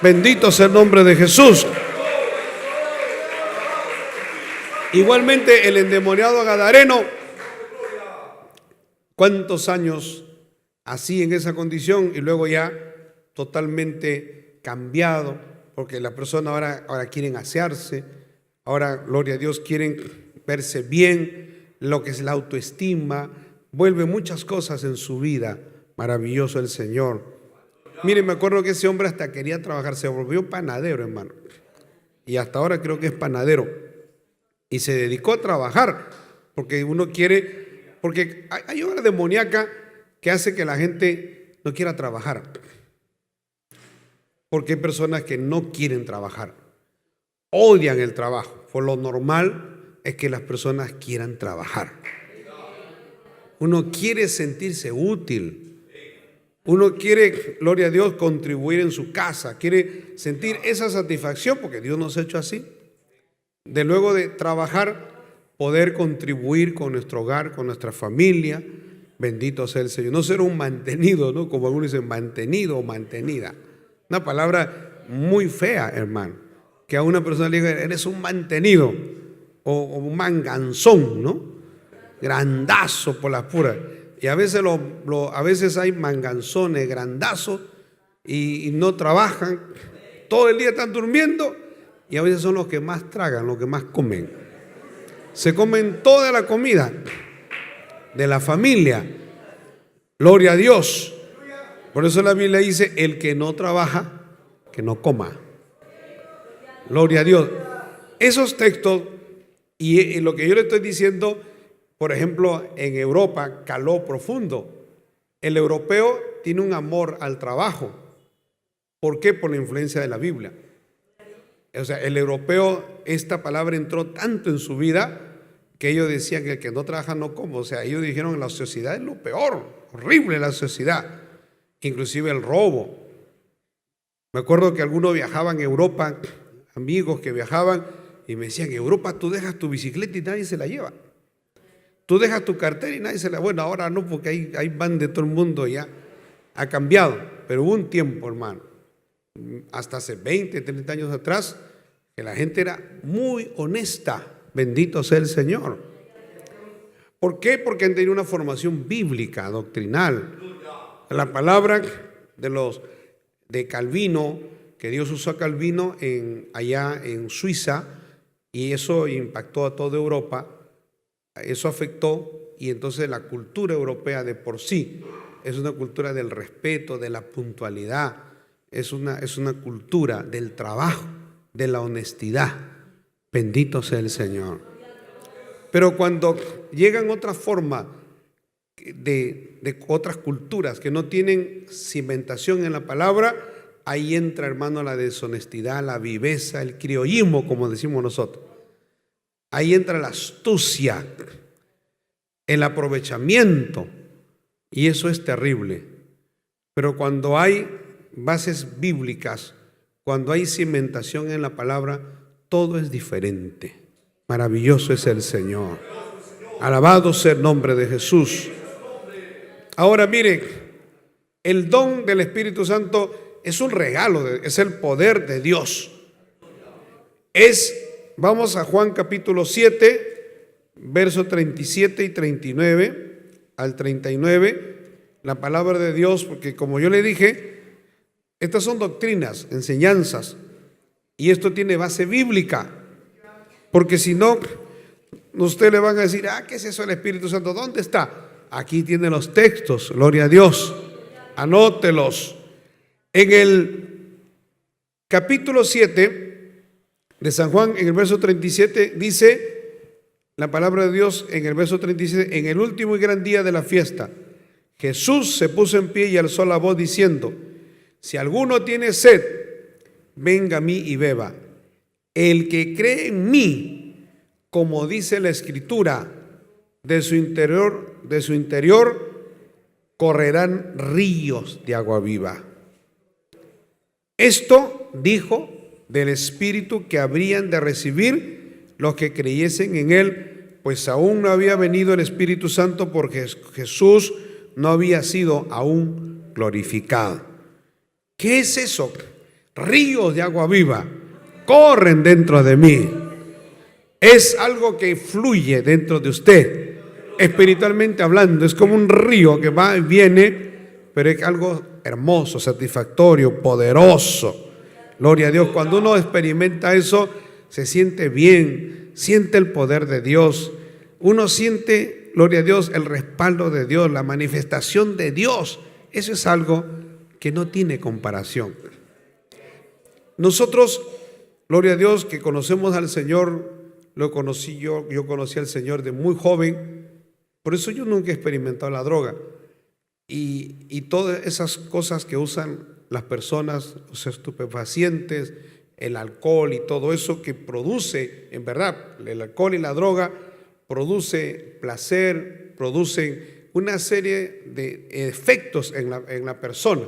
Speaker 1: Bendito sea el nombre de Jesús. Igualmente el endemoniado gadareno, ¿cuántos años así en esa condición? Y luego ya totalmente cambiado, porque las personas ahora quieren asearse, ahora, gloria a Dios, quieren verse bien, lo que es la autoestima, vuelve muchas cosas en su vida. Maravilloso el Señor. Miren, me acuerdo que ese hombre hasta quería trabajar, se volvió panadero, hermano. Y hasta ahora creo que es panadero. Y se dedicó a trabajar, porque uno quiere, porque hay obra demoníaca que hace que la gente no quiera trabajar. Porque hay personas que no quieren trabajar, odian el trabajo. Por lo normal es que las personas quieran trabajar. Uno quiere sentirse útil. Uno quiere, gloria a Dios, contribuir en su casa, quiere sentir esa satisfacción, porque Dios nos ha hecho así, de luego de trabajar, poder contribuir con nuestro hogar, con nuestra familia. Bendito sea el Señor. No ser un mantenido, ¿no? Como algunos dicen, mantenido o mantenida. Una palabra muy fea, hermano, que a una persona le diga, eres un mantenido o un manganzón, ¿no? Grandazo por las puras. Y a veces, a veces hay manganzones, grandazos, y no trabajan, todo el día están durmiendo, y a veces son los que más tragan, los que más comen. Se comen toda la comida de la familia. Gloria a Dios. Por eso la Biblia dice, el que no trabaja, que no coma. Gloria a Dios. Esos textos, y lo que yo le estoy diciendo, por ejemplo, en Europa caló profundo. El europeo tiene un amor al trabajo. ¿Por qué? Por la influencia de la Biblia. O sea, el europeo, esta palabra entró tanto en su vida que ellos decían que el que no trabaja no come. O sea, ellos dijeron la sociedad es lo peor, horrible la sociedad, inclusive el robo. Me acuerdo que algunos viajaban a Europa, amigos que viajaban, y me decían, en Europa tú dejas tu bicicleta y nadie se la lleva. Tú dejas tu cartera y nadie se la... Bueno, ahora no, porque ahí van de todo el mundo ya. Ha cambiado, pero hubo un tiempo, hermano, hasta hace 20, 30 años atrás, que la gente era muy honesta. Bendito sea el Señor. ¿Por qué? Porque han tenido una formación bíblica, doctrinal. La palabra de Calvino, que Dios usó a Calvino allá en Suiza, y eso impactó a toda Europa, eso afectó, y entonces la cultura europea de por sí es una cultura del respeto, de la puntualidad, es una cultura del trabajo, de la honestidad. Bendito sea el Señor. Pero cuando llegan otras formas de otras culturas que no tienen cimentación en la palabra, ahí entra, hermano, la deshonestidad, la viveza, el criollismo, como decimos nosotros. Ahí entra la astucia, el aprovechamiento, y eso es terrible. Pero cuando hay bases bíblicas, cuando hay cimentación en la palabra, todo es diferente. Maravilloso es el Señor. Alabado sea el nombre de Jesús. Ahora mire, el don del Espíritu Santo es un regalo, es el poder de Dios. Vamos a Juan capítulo 7, versos 37 y 39 al 39, la palabra de Dios, porque como yo le dije, estas son doctrinas, enseñanzas, y esto tiene base bíblica, porque si no, usted le van a decir, ¿qué es eso del Espíritu Santo? ¿Dónde está? Aquí tiene los textos, gloria a Dios, anótelos. En el capítulo 7 de San Juan, en el verso 37, dice la palabra de Dios en el verso 37, en el último y gran día de la fiesta, Jesús se puso en pie y alzó la voz diciendo, si alguno tiene sed, venga a mí y beba. El que cree en mí, como dice la Escritura, de su interior correrán ríos de agua viva. Esto dijo del Espíritu que habrían de recibir los que creyesen en Él, pues aún no había venido el Espíritu Santo porque Jesús no había sido aún glorificado. ¿Qué es eso? Ríos de agua viva corren dentro de mí. Es algo que fluye dentro de usted, espiritualmente hablando. Es como un río que va y viene, pero es algo hermoso, satisfactorio, poderoso. Gloria a Dios. Cuando uno experimenta eso, se siente bien, siente el poder de Dios. Uno siente, gloria a Dios, el respaldo de Dios, la manifestación de Dios. Eso es algo que no tiene comparación. Nosotros, gloria a Dios, que conocemos al Señor, lo conocí yo conocí al Señor de muy joven, por eso yo nunca he experimentado la droga. Y todas esas cosas que usan las personas, los estupefacientes, el alcohol y todo eso que produce, en verdad, el alcohol y la droga produce placer, producen una serie de efectos en la persona,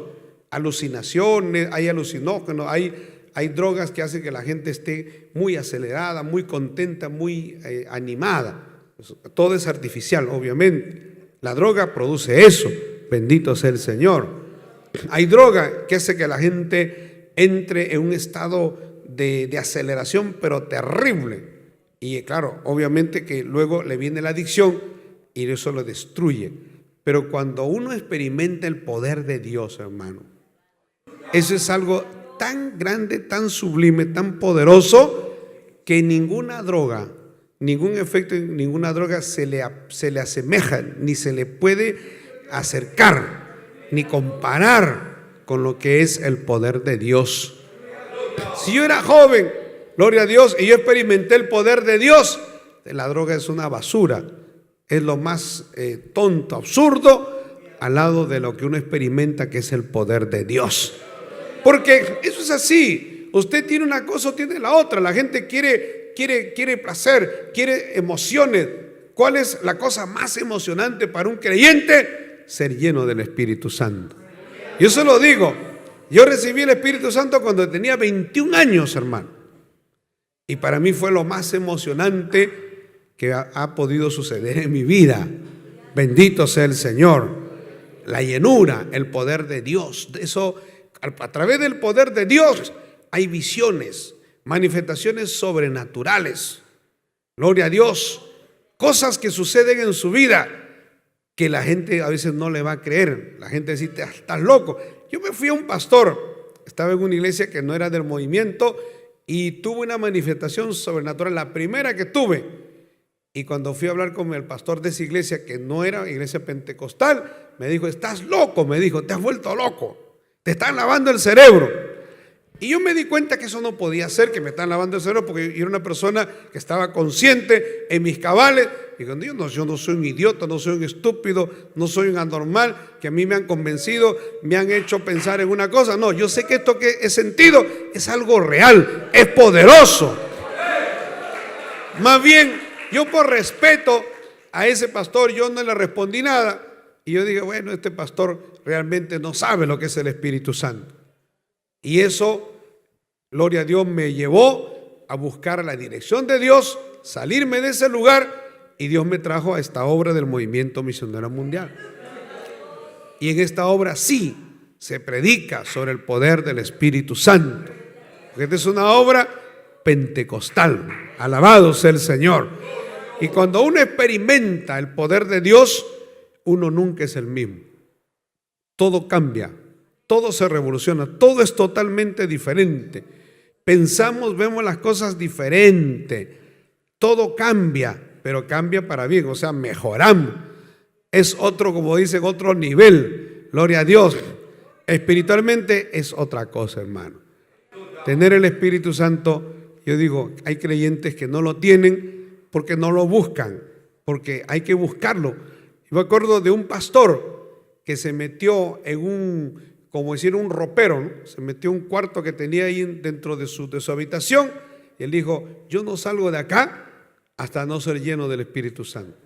Speaker 1: alucinaciones, hay alucinógenos, hay drogas que hacen que la gente esté muy acelerada, muy contenta, muy animada. Todo es artificial, obviamente. La droga produce eso. Bendito sea el Señor. Hay droga que hace que la gente entre en un estado de aceleración, pero terrible. Y claro, obviamente que luego le viene la adicción y eso lo destruye. Pero cuando uno experimenta el poder de Dios, hermano, eso es algo tan grande, tan sublime, tan poderoso, que ninguna droga, ningún efecto, ninguna droga se le asemeja, ni se le puede acercar, ni comparar con lo que es el poder de Dios. Si yo era joven, gloria a Dios, y yo experimenté el poder de Dios, la droga es una basura, es lo más tonto, absurdo, al lado de lo que uno experimenta, que es el poder de Dios. Porque eso es así, usted tiene una cosa o tiene la otra. La gente quiere placer, quiere emociones. ¿Cuál es la cosa más emocionante para un creyente? Ser lleno del Espíritu Santo. Yo se lo digo, yo recibí el Espíritu Santo cuando tenía 21 años, hermano. Y para mí fue lo más emocionante que ha podido suceder en mi vida. Bendito sea el Señor. La llenura, el poder de Dios. Eso, a través del poder de Dios hay visiones, manifestaciones sobrenaturales. Gloria a Dios. Cosas que suceden en su vida que la gente a veces no le va a creer. La gente dice, estás loco. Yo me fui a un pastor, estaba en una iglesia que no era del movimiento y tuve una manifestación sobrenatural, la primera que tuve. Y cuando fui a hablar con el pastor de esa iglesia, que no era iglesia pentecostal, me dijo, estás loco, me dijo, te has vuelto loco, te están lavando el cerebro. Y yo me di cuenta que eso no podía ser, que me están lavando el cerebro, porque yo era una persona que estaba consciente en mis cabales. Y cuando yo no soy un idiota, no soy un estúpido, no soy un anormal, que a mí me han convencido, me han hecho pensar en una cosa. No, yo sé que esto que he sentido es algo real, es poderoso. Más bien, yo por respeto a ese pastor, yo no le respondí nada. Y yo dije, bueno, este pastor realmente no sabe lo que es el Espíritu Santo. Y eso, gloria a Dios, me llevó a buscar la dirección de Dios, salirme de ese lugar, y Dios me trajo a esta obra del Movimiento Misionero Mundial. Y en esta obra sí se predica sobre el poder del Espíritu Santo, porque esta es una obra pentecostal. Alabado sea el Señor. Y cuando uno experimenta el poder de Dios, uno nunca es el mismo. Todo cambia. Todo se revoluciona, todo es totalmente diferente. Pensamos, vemos las cosas diferente. Todo cambia, pero cambia para bien, o sea, mejoramos. Es otro, como dicen, otro nivel. Gloria a Dios. Espiritualmente es otra cosa, hermano. Tener el Espíritu Santo, yo digo, hay creyentes que no lo tienen porque no lo buscan, porque hay que buscarlo. Yo me acuerdo de un pastor que se metió en como decir un ropero, ¿no? Se metió en un cuarto que tenía ahí dentro de su habitación, y él dijo, yo no salgo de acá hasta no ser lleno del Espíritu Santo.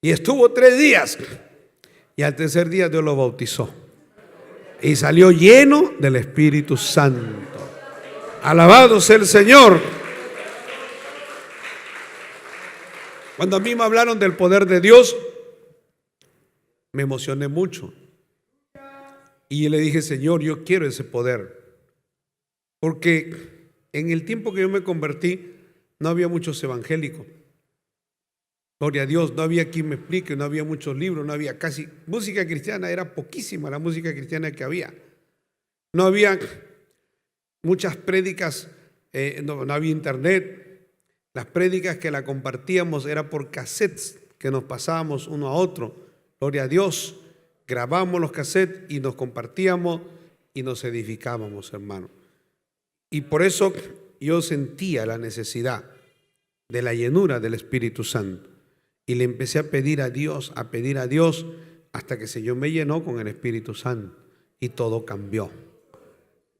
Speaker 1: Y estuvo 3 días, y al tercer día Dios lo bautizó, y salió lleno del Espíritu Santo. Alabado sea el Señor. Cuando a mí me hablaron del poder de Dios, me emocioné mucho. Y le dije, Señor, yo quiero ese poder. Porque en el tiempo que yo me convertí, no había muchos evangélicos. Gloria a Dios, no había quien me explique, no había muchos libros, no había casi música cristiana, era poquísima la música cristiana que había. No había muchas prédicas, no había internet. Las prédicas que la compartíamos era por cassettes que nos pasábamos uno a otro. Gloria a Dios. Grabamos los cassettes y nos compartíamos y nos edificábamos, hermano. Y por eso yo sentía la necesidad de la llenura del Espíritu Santo. Y le empecé a pedir a Dios, hasta que el Señor me llenó con el Espíritu Santo. Y todo cambió.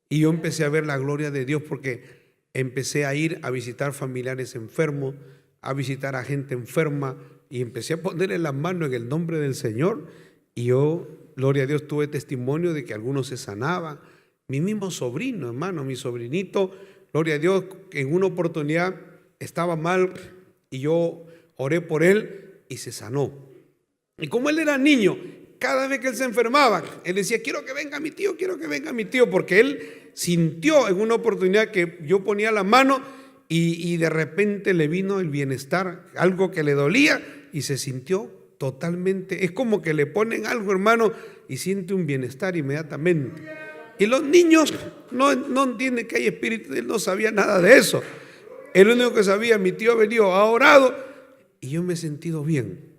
Speaker 1: Y yo empecé a ver la gloria de Dios porque empecé a ir a visitar familiares enfermos, a visitar a gente enferma, y empecé a ponerle las manos en el nombre del Señor. Y yo, gloria a Dios, tuve testimonio de que algunos se sanaban. Mi mismo sobrino, hermano, mi sobrinito, gloria a Dios, en una oportunidad estaba mal y yo oré por él y se sanó. Y como él era niño, cada vez que él se enfermaba, él decía, quiero que venga mi tío, porque él sintió en una oportunidad que yo ponía la mano y de repente le vino el bienestar, algo que le dolía y se sintió totalmente. Es como que le ponen algo, hermano, y siente un bienestar inmediatamente. Y los niños no entienden que hay espíritu. Él no sabía nada de eso. El único que sabía, mi tío ha venido, ha orado y yo me he sentido bien.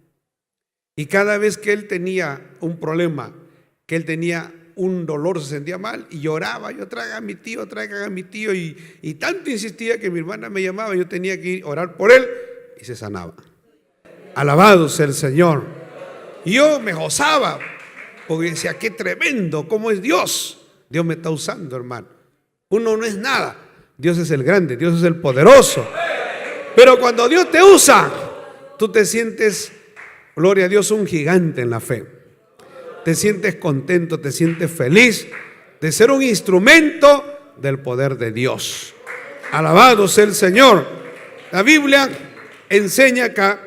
Speaker 1: Y cada vez que él tenía un problema, que él tenía un dolor, se sentía mal y lloraba, yo traigan a mi tío, y tanto insistía que mi hermana me llamaba, yo tenía que ir a orar por él y se sanaba. Alabado sea el Señor. Y yo me gozaba porque decía, qué tremendo, cómo es Dios. Dios me está usando, hermano. Uno no es nada, Dios es el grande, Dios es el poderoso. Pero cuando Dios te usa, tú te sientes, gloria a Dios, un gigante en la fe. Te sientes contento, te sientes feliz de ser un instrumento del poder de Dios. Alabado sea el Señor. La Biblia enseña acá,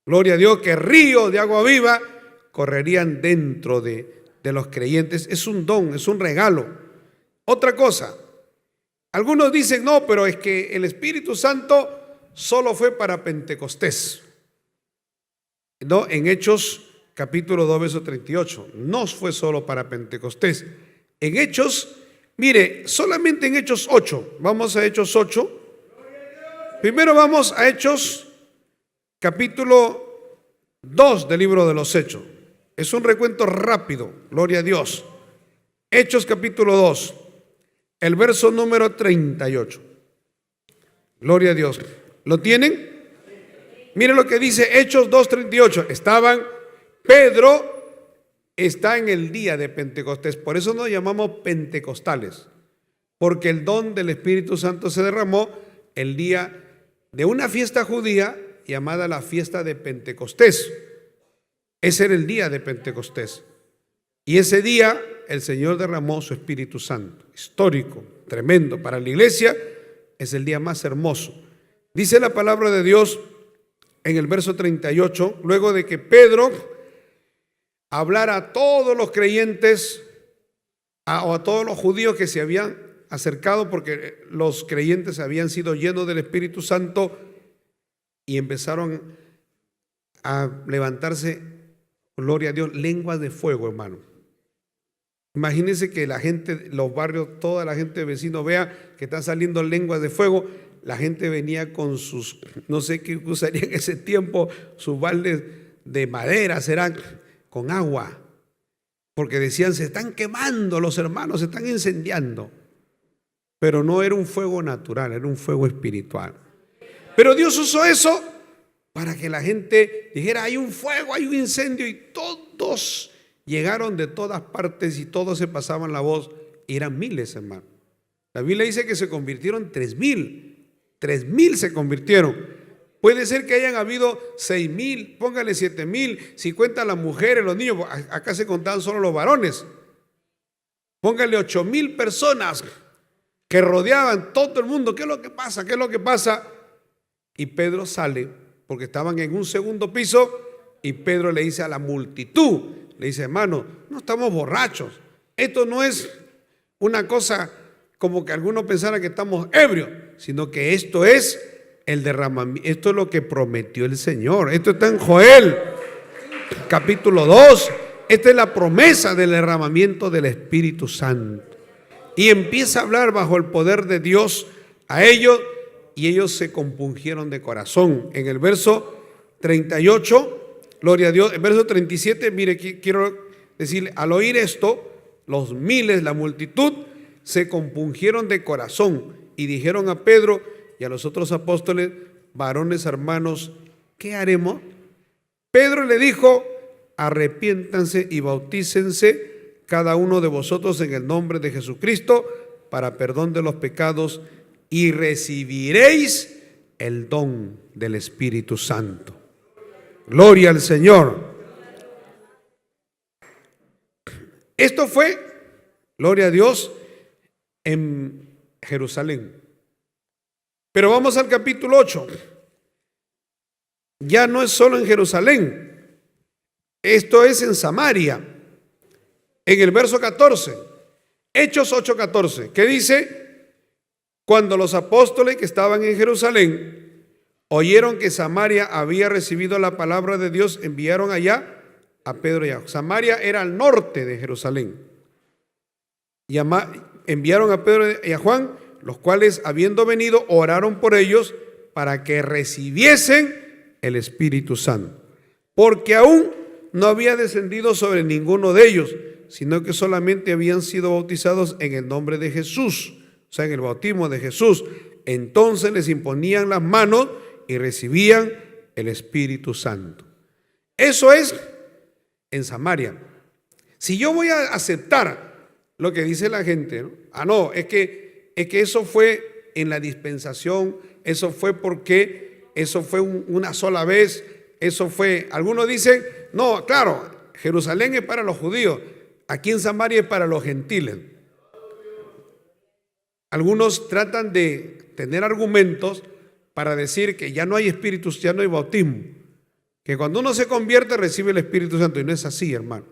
Speaker 1: gloria a Dios, que ríos de agua viva correrían dentro de los creyentes. Es un don, es un regalo. Otra cosa, algunos dicen, no, pero es que el Espíritu Santo solo fue para Pentecostés. No, en Hechos capítulo 2, verso 38, no fue solo para Pentecostés. En Hechos, mire, solamente en Hechos 8, vamos a Hechos 8. Primero vamos a Hechos capítulo 2 del libro de los Hechos. Es un recuento rápido, gloria a Dios. Hechos capítulo 2, el verso número 38. Gloria a Dios. ¿Lo tienen? Miren lo que dice Hechos 2:38. Pedro está en el día de Pentecostés. Por eso nos llamamos pentecostales, porque el don del Espíritu Santo se derramó el día de una fiesta judía llamada la fiesta de Pentecostés. Ese era el día de Pentecostés. Y ese día el Señor derramó su Espíritu Santo. Histórico, tremendo. Para la iglesia es el día más hermoso. Dice la palabra de Dios en el verso 38, luego de que Pedro hablara a todos los creyentes o a todos los judíos que se habían acercado, porque los creyentes habían sido llenos del Espíritu Santo y empezaron a levantarse, gloria a Dios, lenguas de fuego, hermano. Imagínense que la gente, los barrios, toda la gente vecino vea que están saliendo lenguas de fuego. La gente venía con sus, no sé qué usaría en ese tiempo, sus baldes de madera, serán con agua, porque decían, se están quemando los hermanos, se están incendiando. Pero no era un fuego natural, era un fuego espiritual. Pero Dios usó eso para que la gente dijera, hay un fuego, hay un incendio, y todos llegaron de todas partes y todos se pasaban la voz. Y eran miles, hermano. La Biblia dice que se convirtieron 3,000 se convirtieron. Puede ser que hayan habido 6,000, póngale 7,000, si cuentan las mujeres, los niños, acá se contaban solo los varones. Póngale 8,000 personas que rodeaban todo el mundo. ¿Qué es lo que pasa? ¿Qué es lo que pasa? Y Pedro sale, porque estaban en un segundo piso, y Pedro le dice a la multitud, le dice, hermano, no estamos borrachos. Esto no es una cosa como que algunos pensaran que estamos ebrios, sino que esto es el derramamiento, esto es lo que prometió el Señor. Esto está en Joel, capítulo 2. Esta es la promesa del derramamiento del Espíritu Santo. Y empieza a hablar bajo el poder de Dios a ellos, y ellos se compungieron de corazón. En el verso 38, gloria a Dios, en verso 37, mire, quiero decirle, al oír esto, los miles, la multitud, se compungieron de corazón y dijeron a Pedro y a los otros apóstoles, varones hermanos, ¿qué haremos? Pedro le dijo, arrepiéntanse y bautícense cada uno de vosotros en el nombre de Jesucristo para perdón de los pecados, y recibiréis el don del Espíritu Santo. Gloria al Señor. Esto fue, gloria a Dios, en Jerusalén. Pero vamos al capítulo 8. Ya no es solo en Jerusalén, esto es en Samaria. En el verso 14, Hechos 8:14, que dice, cuando los apóstoles que estaban en Jerusalén oyeron que Samaria había recibido la palabra de Dios, enviaron allá a Pedro y a Juan. Samaria era al norte de Jerusalén. Enviaron a Pedro y a Juan, los cuales, habiendo venido, oraron por ellos para que recibiesen el Espíritu Santo, porque aún no había descendido sobre ninguno de ellos, sino que solamente habían sido bautizados en el nombre de Jesús, o sea, en el bautismo de Jesús. Entonces les imponían las manos y recibían el Espíritu Santo. Eso es en Samaria. Si yo voy a aceptar lo que dice la gente, ¿no? No, es que eso fue en la dispensación, eso fue porque eso fue una sola vez, eso fue, algunos dicen, no, claro, Jerusalén es para los judíos, aquí en Samaria es para los gentiles. Algunos tratan de tener argumentos para decir que ya no hay espíritus, ya no hay bautismo, que cuando uno se convierte recibe el Espíritu Santo, y no es así, hermano.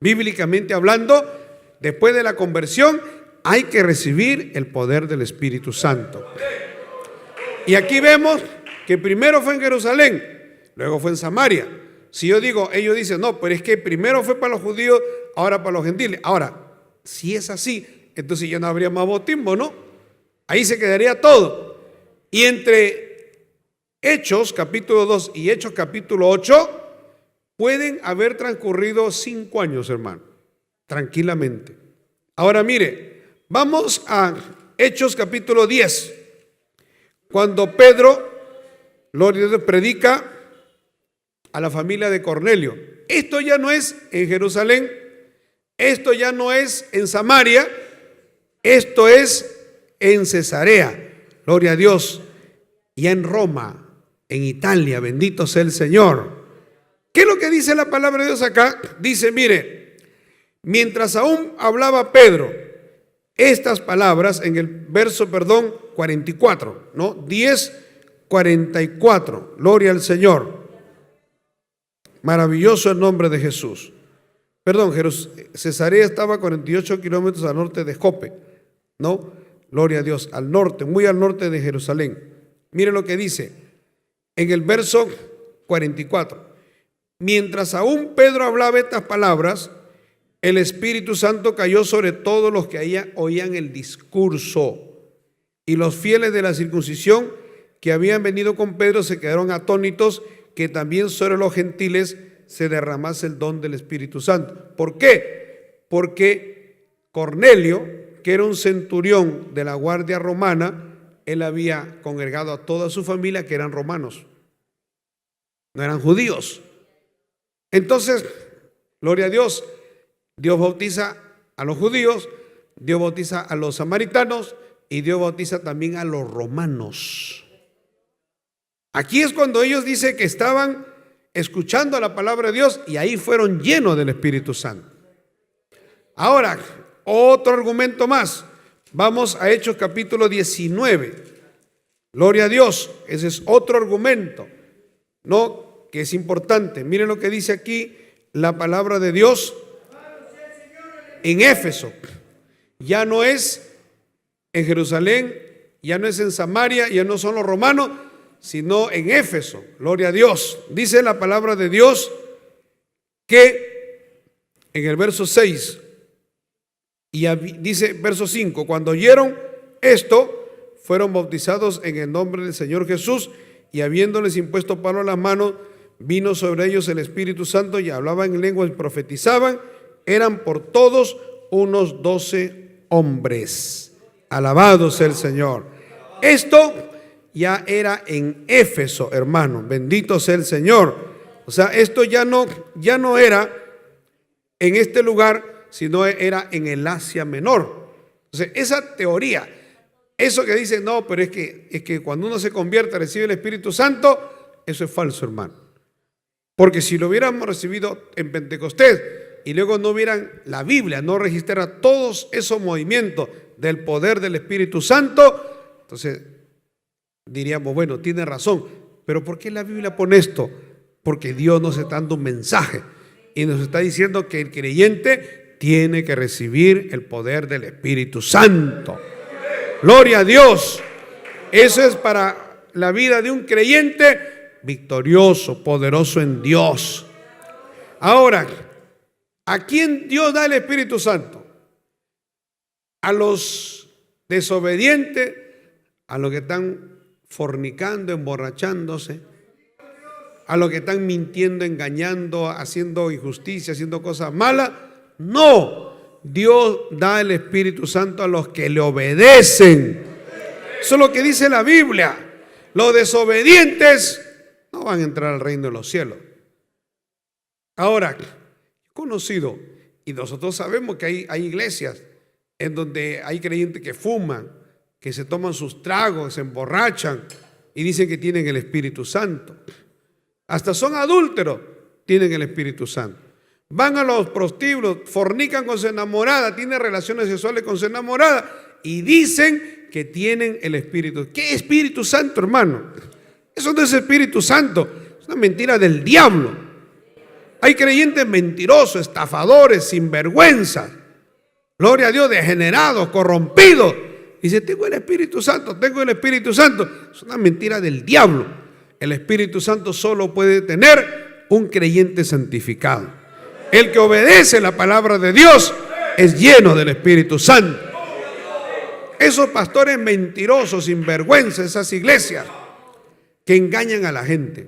Speaker 1: Bíblicamente hablando, después de la conversión hay que recibir el poder del Espíritu Santo. Y aquí vemos que primero fue en Jerusalén, luego fue en Samaria. Si yo digo, ellos dicen, no, pero es que primero fue para los judíos, ahora para los gentiles. Ahora, si es así, entonces ya no habría más bautismo, ¿no? Ahí se quedaría todo. Y entre Hechos capítulo 2 y Hechos capítulo 8 pueden haber transcurrido 5 años, hermano, tranquilamente. Ahora mire, vamos a Hechos capítulo 10, cuando Pedro, gloria a Dios, predica a la familia de Cornelio. Esto ya no es en Jerusalén, esto ya no es en Samaria, esto es en Cesarea, gloria a Dios, y en Roma, en Italia, bendito sea el Señor. ¿Qué es lo que dice la palabra de Dios acá? Dice, mire, mientras aún hablaba Pedro estas palabras en el verso, 44, ¿no? 10:44, gloria al Señor. Maravilloso el nombre de Jesús. Cesarea estaba a 48 kilómetros al norte de Jope, ¿no? Gloria a Dios, al norte, muy al norte de Jerusalén. Mire lo que dice en el verso 44. Mientras aún Pedro hablaba estas palabras, el Espíritu Santo cayó sobre todos los que oían el discurso. Y los fieles de la circuncisión que habían venido con Pedro se quedaron atónitos que también sobre los gentiles se derramase el don del Espíritu Santo. ¿Por qué? Porque Cornelio, que era un centurión de la guardia romana, él había congregado a toda su familia que eran romanos, no eran judíos. Entonces, gloria a Dios, Dios bautiza a los judíos, Dios bautiza a los samaritanos y Dios bautiza también a los romanos. Aquí es cuando ellos dicen que estaban escuchando la palabra de Dios y ahí fueron llenos del Espíritu Santo. Ahora, otro argumento más. Vamos a Hechos capítulo 19. Gloria a Dios. Ese es otro argumento, ¿no? Que es importante. Miren lo que dice aquí la palabra de Dios en Éfeso. Ya no es en Jerusalén, ya no es en Samaria, ya no son los romanos, sino en Éfeso. Gloria a Dios. Dice la palabra de Dios que en el verso 6 y dice verso 5, cuando oyeron esto, fueron bautizados en el nombre del Señor Jesús, y habiéndoles impuesto Pablo las manos, vino sobre ellos el Espíritu Santo y hablaban en lenguas y profetizaban. Eran por todos unos 12 hombres. Alabado sea el Señor. Esto ya era en Éfeso, hermano. Bendito sea el Señor. O sea, esto ya no era en este lugar, sino era en el Asia Menor. Entonces, esa teoría, eso que dicen, no, pero es que cuando uno se convierte recibe el Espíritu Santo, eso es falso, hermano. Porque si lo hubiéramos recibido en Pentecostés y luego no hubieran la Biblia, no registrara todos esos movimientos del poder del Espíritu Santo, entonces diríamos, bueno, tiene razón, pero ¿por qué la Biblia pone esto? Porque Dios nos está dando un mensaje y nos está diciendo que el creyente tiene que recibir el poder del Espíritu Santo. Gloria a Dios. Eso es para la vida de un creyente victorioso, poderoso en Dios. Ahora, ¿a quién Dios da el Espíritu Santo? A los desobedientes, a los que están fornicando, emborrachándose, a los que están mintiendo, engañando, haciendo injusticia, haciendo cosas malas. No, Dios da el Espíritu Santo a los que le obedecen. Eso es lo que dice la Biblia. Los desobedientes no van a entrar al reino de los cielos. Ahora, he conocido, y nosotros sabemos que hay iglesias en donde hay creyentes que fuman, que se toman sus tragos, se emborrachan y dicen que tienen el Espíritu Santo. Hasta son adúlteros, tienen el Espíritu Santo. Van a los prostíbulos, fornican con su enamorada, tienen relaciones sexuales con su enamorada y dicen que tienen el Espíritu. ¿Qué Espíritu Santo, hermano? Eso no es Espíritu Santo, es una mentira del diablo. Hay creyentes mentirosos, estafadores, sinvergüenzas, gloria a Dios, degenerados, corrompidos. Dice, tengo el Espíritu Santo, tengo el Espíritu Santo. Es una mentira del diablo. El Espíritu Santo solo puede tener un creyente santificado. El que obedece la palabra de Dios es lleno del Espíritu Santo. Esos pastores mentirosos, sinvergüenzas, esas iglesias que engañan a la gente.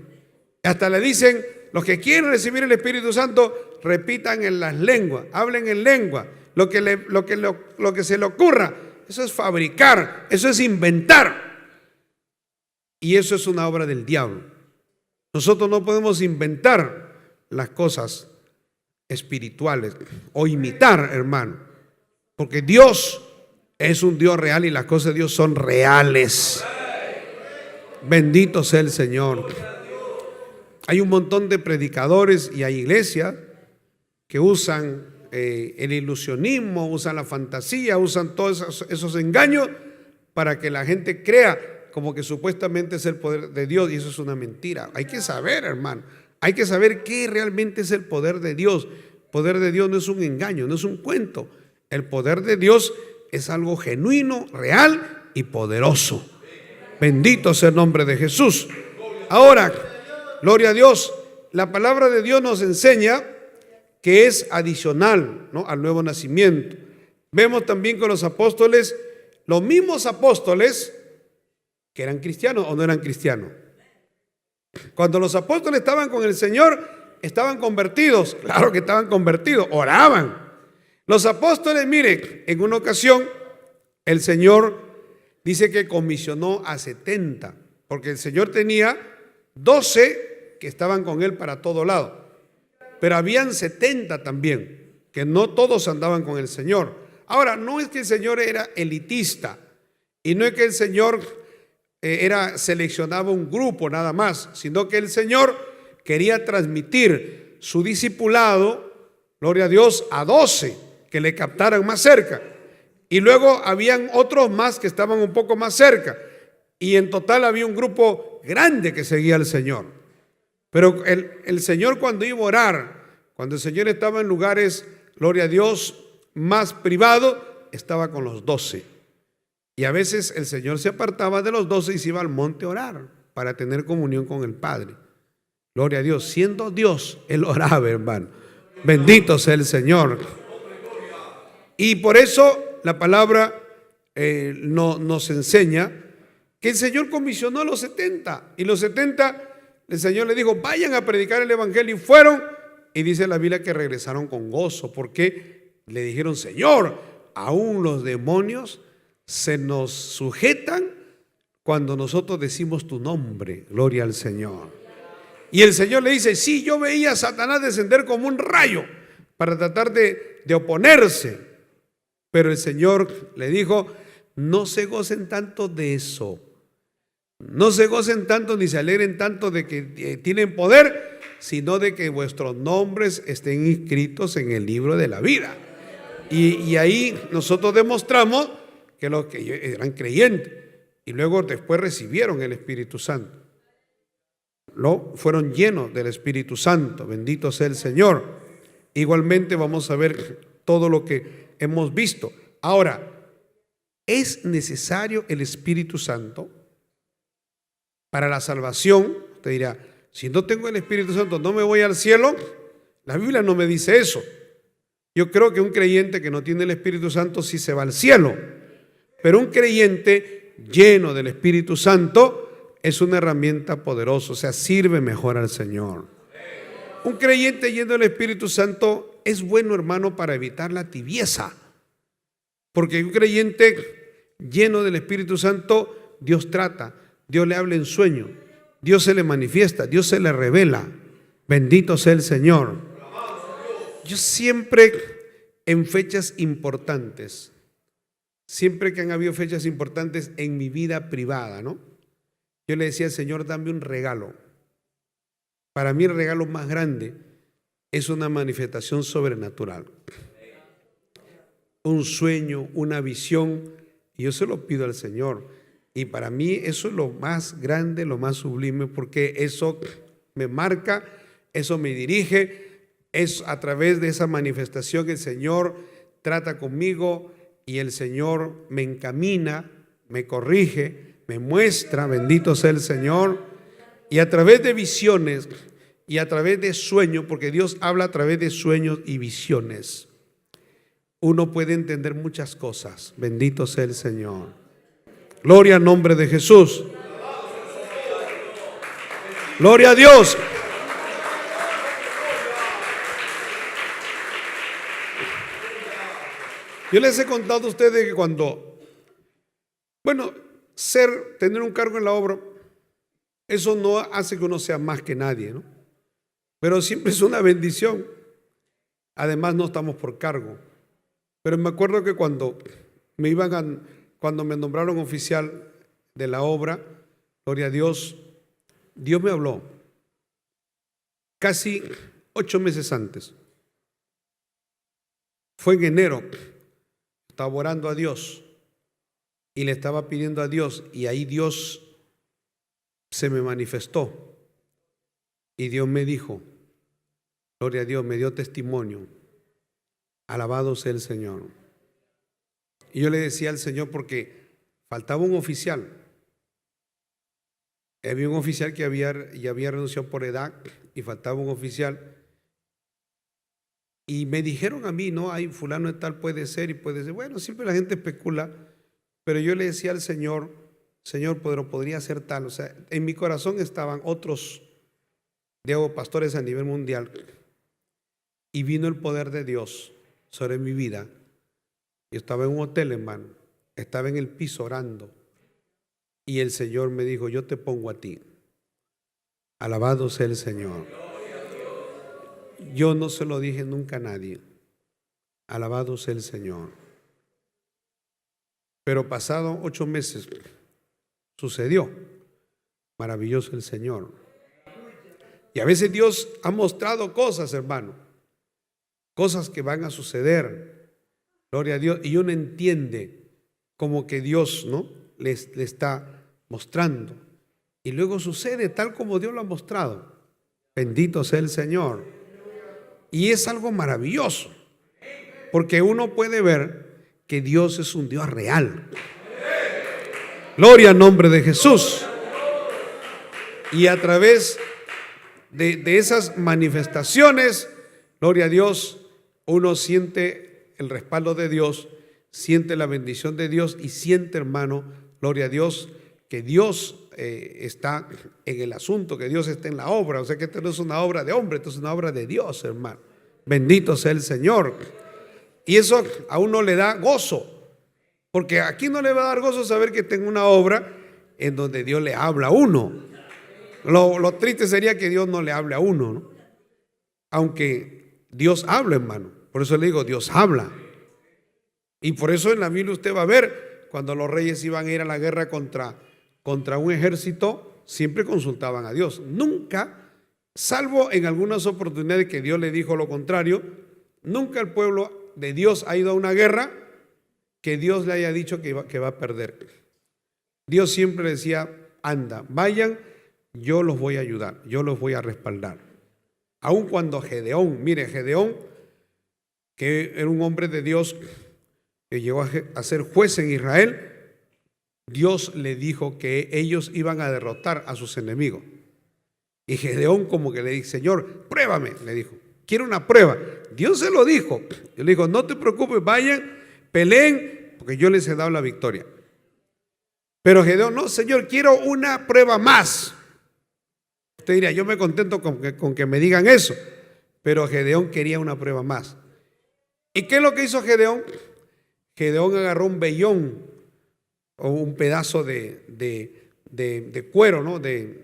Speaker 1: Hasta le dicen, los que quieren recibir el Espíritu Santo, repitan en las lenguas, hablen en lengua, lo que se le ocurra. Eso es fabricar, eso es inventar. Y eso es una obra del diablo. Nosotros no podemos inventar las cosas espirituales o imitar, hermano, porque Dios es un Dios real y las cosas de Dios son reales. Bendito sea el Señor. Hay un montón de predicadores y hay iglesias que usan el ilusionismo, usan la fantasía, usan todos esos engaños para que la gente crea como que supuestamente es el poder de Dios, y eso es una mentira. Hay que saber, hermano, hay que saber qué realmente es el poder de Dios. El poder de Dios no es un engaño, no es un cuento. El poder de Dios es algo genuino, real y poderoso. Bendito sea el nombre de Jesús. Ahora, gloria a Dios, la palabra de Dios nos enseña que es adicional, ¿no?, al nuevo nacimiento. Vemos también con los apóstoles, los mismos apóstoles que eran cristianos o no eran cristianos. Cuando los apóstoles estaban con el Señor, estaban convertidos, claro que estaban convertidos, oraban. Los apóstoles, mire, en una ocasión el Señor dice que comisionó a 70, porque el Señor tenía 12 que estaban con él para todo lado. Pero habían 70 también, que no todos andaban con el Señor. Ahora, no es que el Señor era elitista, y no es que el Señor seleccionaba un grupo nada más, sino que el Señor quería transmitir su discipulado, gloria a Dios, a 12 que le captaran más cerca. Y luego habían otros más que estaban un poco más cerca. Y en total había un grupo grande que seguía al Señor. Pero el Señor, cuando iba a orar, cuando el Señor estaba en lugares, gloria a Dios, más privado, estaba con los 12. Y a veces el Señor se apartaba de los 12 y se iba al monte a orar para tener comunión con el Padre. Gloria a Dios. Siendo Dios, Él oraba, hermano. Bendito sea el Señor. Y por eso la palabra nos enseña que el Señor comisionó a los 70. Y los 70, el Señor le dijo, vayan a predicar el evangelio. Y fueron, y dice la Biblia que regresaron con gozo, porque le dijeron, Señor, aún los demonios se nos sujetan cuando nosotros decimos tu nombre. Gloria al Señor. Y el Señor le dice, sí, yo veía a Satanás descender como un rayo para tratar de oponerse. Pero el Señor le dijo, no se gocen tanto de eso. No se gocen tanto ni se alegren tanto de que tienen poder, sino de que vuestros nombres estén inscritos en el libro de la vida. Y ahí nosotros demostramos que los que eran creyentes y luego después recibieron el Espíritu Santo. Fueron llenos del Espíritu Santo. Bendito sea el Señor. Igualmente vamos a ver todo lo que hemos visto. Ahora, ¿es necesario el Espíritu Santo para la salvación? Usted dirá, si no tengo el Espíritu Santo, ¿no me voy al cielo? La Biblia no me dice eso. Yo creo que un creyente que no tiene el Espíritu Santo sí se va al cielo. Pero un creyente lleno del Espíritu Santo es una herramienta poderosa, o sea, sirve mejor al Señor. Un creyente lleno del Espíritu Santo es bueno, hermano, para evitar la tibieza. Porque un creyente lleno del Espíritu Santo, Dios trata, Dios le habla en sueño, Dios se le manifiesta, Dios se le revela. Bendito sea el Señor. Yo siempre en fechas importantes, siempre que han habido fechas importantes en mi vida privada, ¿no?, yo le decía al Señor, dame un regalo. Para mí el regalo más grande es una manifestación sobrenatural. Un sueño, una visión Y yo se lo pido al Señor. Y para mí eso es lo más grande, lo más sublime, porque eso me marca, eso me dirige. Es a través de esa manifestación que el Señor trata conmigo y el Señor me encamina, me corrige, me muestra, bendito sea el Señor. Y a través de visiones y a través de sueños, porque Dios habla a través de sueños y visiones, uno puede entender muchas cosas. Bendito sea el Señor. Gloria al nombre de Jesús. Gloria a Dios. Yo les he contado a ustedes que cuando, tener un cargo en la obra, eso no hace que uno sea más que nadie, ¿no? Pero siempre es una bendición. Además, no estamos por cargo. Pero me acuerdo que cuando me nombraron oficial de la obra, gloria a Dios, Dios me habló casi 8 meses antes. Fue en enero. Estaba orando a Dios y le estaba pidiendo a Dios, y ahí Dios se me manifestó y Dios me dijo, gloria a Dios, me dio testimonio, alabado sea el Señor. Y yo le decía al Señor, porque faltaba un oficial. Había un oficial que ya había renunciado por edad y faltaba un oficial. Y me dijeron a mí, no, hay fulano de tal, puede ser y puede ser. Bueno, siempre la gente especula, pero yo le decía al Señor, pero podría ser tal. O sea, en mi corazón estaban otros, pastores a nivel mundial, y vino el poder de Dios sobre mi vida. Yo estaba en un hotel, hermano, estaba en el piso orando, y el Señor me dijo, yo te pongo a ti. Alabado sea el Señor. Yo no se lo dije nunca a nadie. Alabado sea el Señor. Pero pasado 8 meses sucedió. Maravilloso el Señor. Y a veces Dios ha mostrado cosas, hermano, cosas que van a suceder. Gloria a Dios. Y uno entiende como que Dios, ¿no?, le está mostrando. Y luego sucede tal como Dios lo ha mostrado. Bendito sea el Señor. Y es algo maravilloso, porque uno puede ver que Dios es un Dios real. Gloria al nombre de Jesús. Y a través de esas manifestaciones, gloria a Dios, uno siente el respaldo de Dios, siente la bendición de Dios y siente, hermano, gloria a Dios, que Dios está en el asunto, que Dios está en la obra. O sea que esto no es una obra de hombre, esto es una obra de Dios, hermano. Bendito sea el Señor. Y eso a uno le da gozo, porque aquí no le va a dar gozo saber que tengo una obra en donde Dios le habla a uno. Lo triste sería que Dios no le hable a uno, ¿no? Aunque Dios habla, hermano. Por eso le digo, Dios habla. Y por eso en la Biblia usted va a ver, cuando los reyes iban a ir a la guerra contra un ejército, siempre consultaban a Dios. Nunca, salvo en algunas oportunidades que Dios le dijo lo contrario, nunca el pueblo de Dios ha ido a una guerra que Dios le haya dicho que va a perder. Dios siempre decía, anda, vayan, yo los voy a ayudar, yo los voy a respaldar. Aun cuando Gedeón, que era un hombre de Dios que llegó a ser juez en Israel, Dios le dijo que ellos iban a derrotar a sus enemigos. Y Gedeón como que le dijo, Señor, pruébame, le dijo, quiero una prueba. Dios se lo dijo. Yo le digo, no te preocupes, vayan, peleen, porque yo les he dado la victoria. Pero Gedeón, no, Señor, quiero una prueba más. Usted diría, yo me contento con que me digan eso. Pero Gedeón quería una prueba más. ¿Y qué es lo que hizo Gedeón? Gedeón agarró un vellón o un pedazo de cuero, ¿no?, de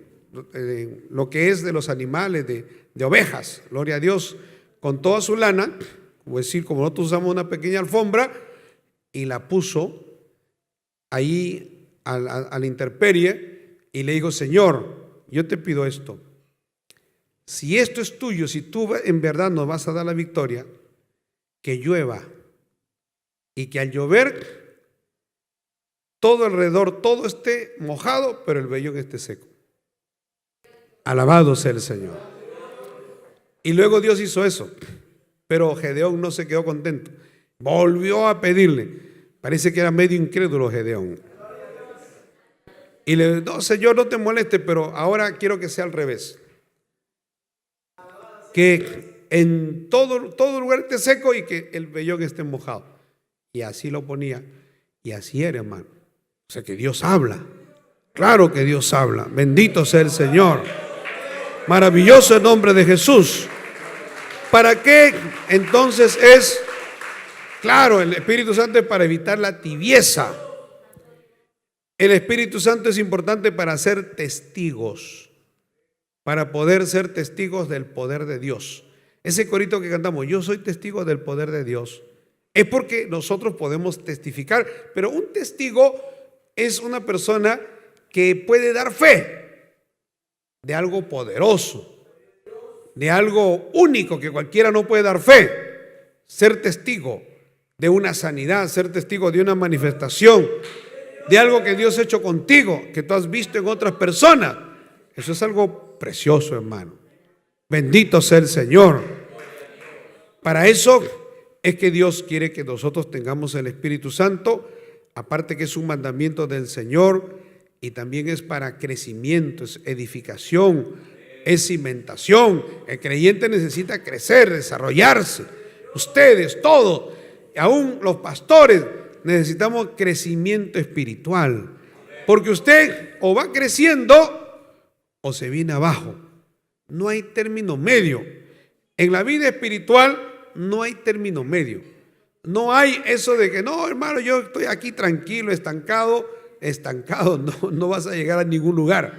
Speaker 1: lo que es de los animales, de ovejas, gloria a Dios, con toda su lana, como decir, como nosotros usamos una pequeña alfombra, y la puso ahí a la intemperie, y le digo, Señor, yo te pido esto, si esto es tuyo, si tú en verdad nos vas a dar la victoria, que llueva, y que al llover todo alrededor, todo esté mojado, pero el vellón esté seco. Alabado sea el Señor. Y luego Dios hizo eso, pero Gedeón no se quedó contento. Volvió a pedirle. Parece que era medio incrédulo Gedeón. Y le dijo: no, Señor, no te moleste, pero ahora quiero que sea al revés. Que en todo lugar esté seco y que el vellón esté mojado. Y así lo ponía. Y así era, hermano. O sea que Dios habla. Claro que Dios habla. Bendito sea el Señor. Maravilloso el nombre de Jesús. ¿Para qué entonces es? Claro, el Espíritu Santo es para evitar la tibieza. El Espíritu Santo es importante para ser testigos, para poder ser testigos del poder de Dios. Ese corito que cantamos, yo soy testigo del poder de Dios, es porque nosotros podemos testificar, pero un testigo es una persona que puede dar fe de algo poderoso, de algo único que cualquiera no puede dar fe. Ser testigo de una sanidad, ser testigo de una manifestación, de algo que Dios ha hecho contigo, que tú has visto en otras personas. Eso es algo precioso, hermano. Bendito sea el Señor. Para eso es que Dios quiere que nosotros tengamos el Espíritu Santo, aparte que es un mandamiento del Señor, y también es para crecimiento, es edificación, es cimentación. El creyente necesita crecer, desarrollarse. Ustedes, todos, aún los pastores, necesitamos crecimiento espiritual, porque usted o va creciendo o se viene abajo. No hay término medio. En la vida espiritual no hay término medio. No hay eso de que no, hermano, yo estoy aquí tranquilo, estancado. No vas a llegar a ningún lugar.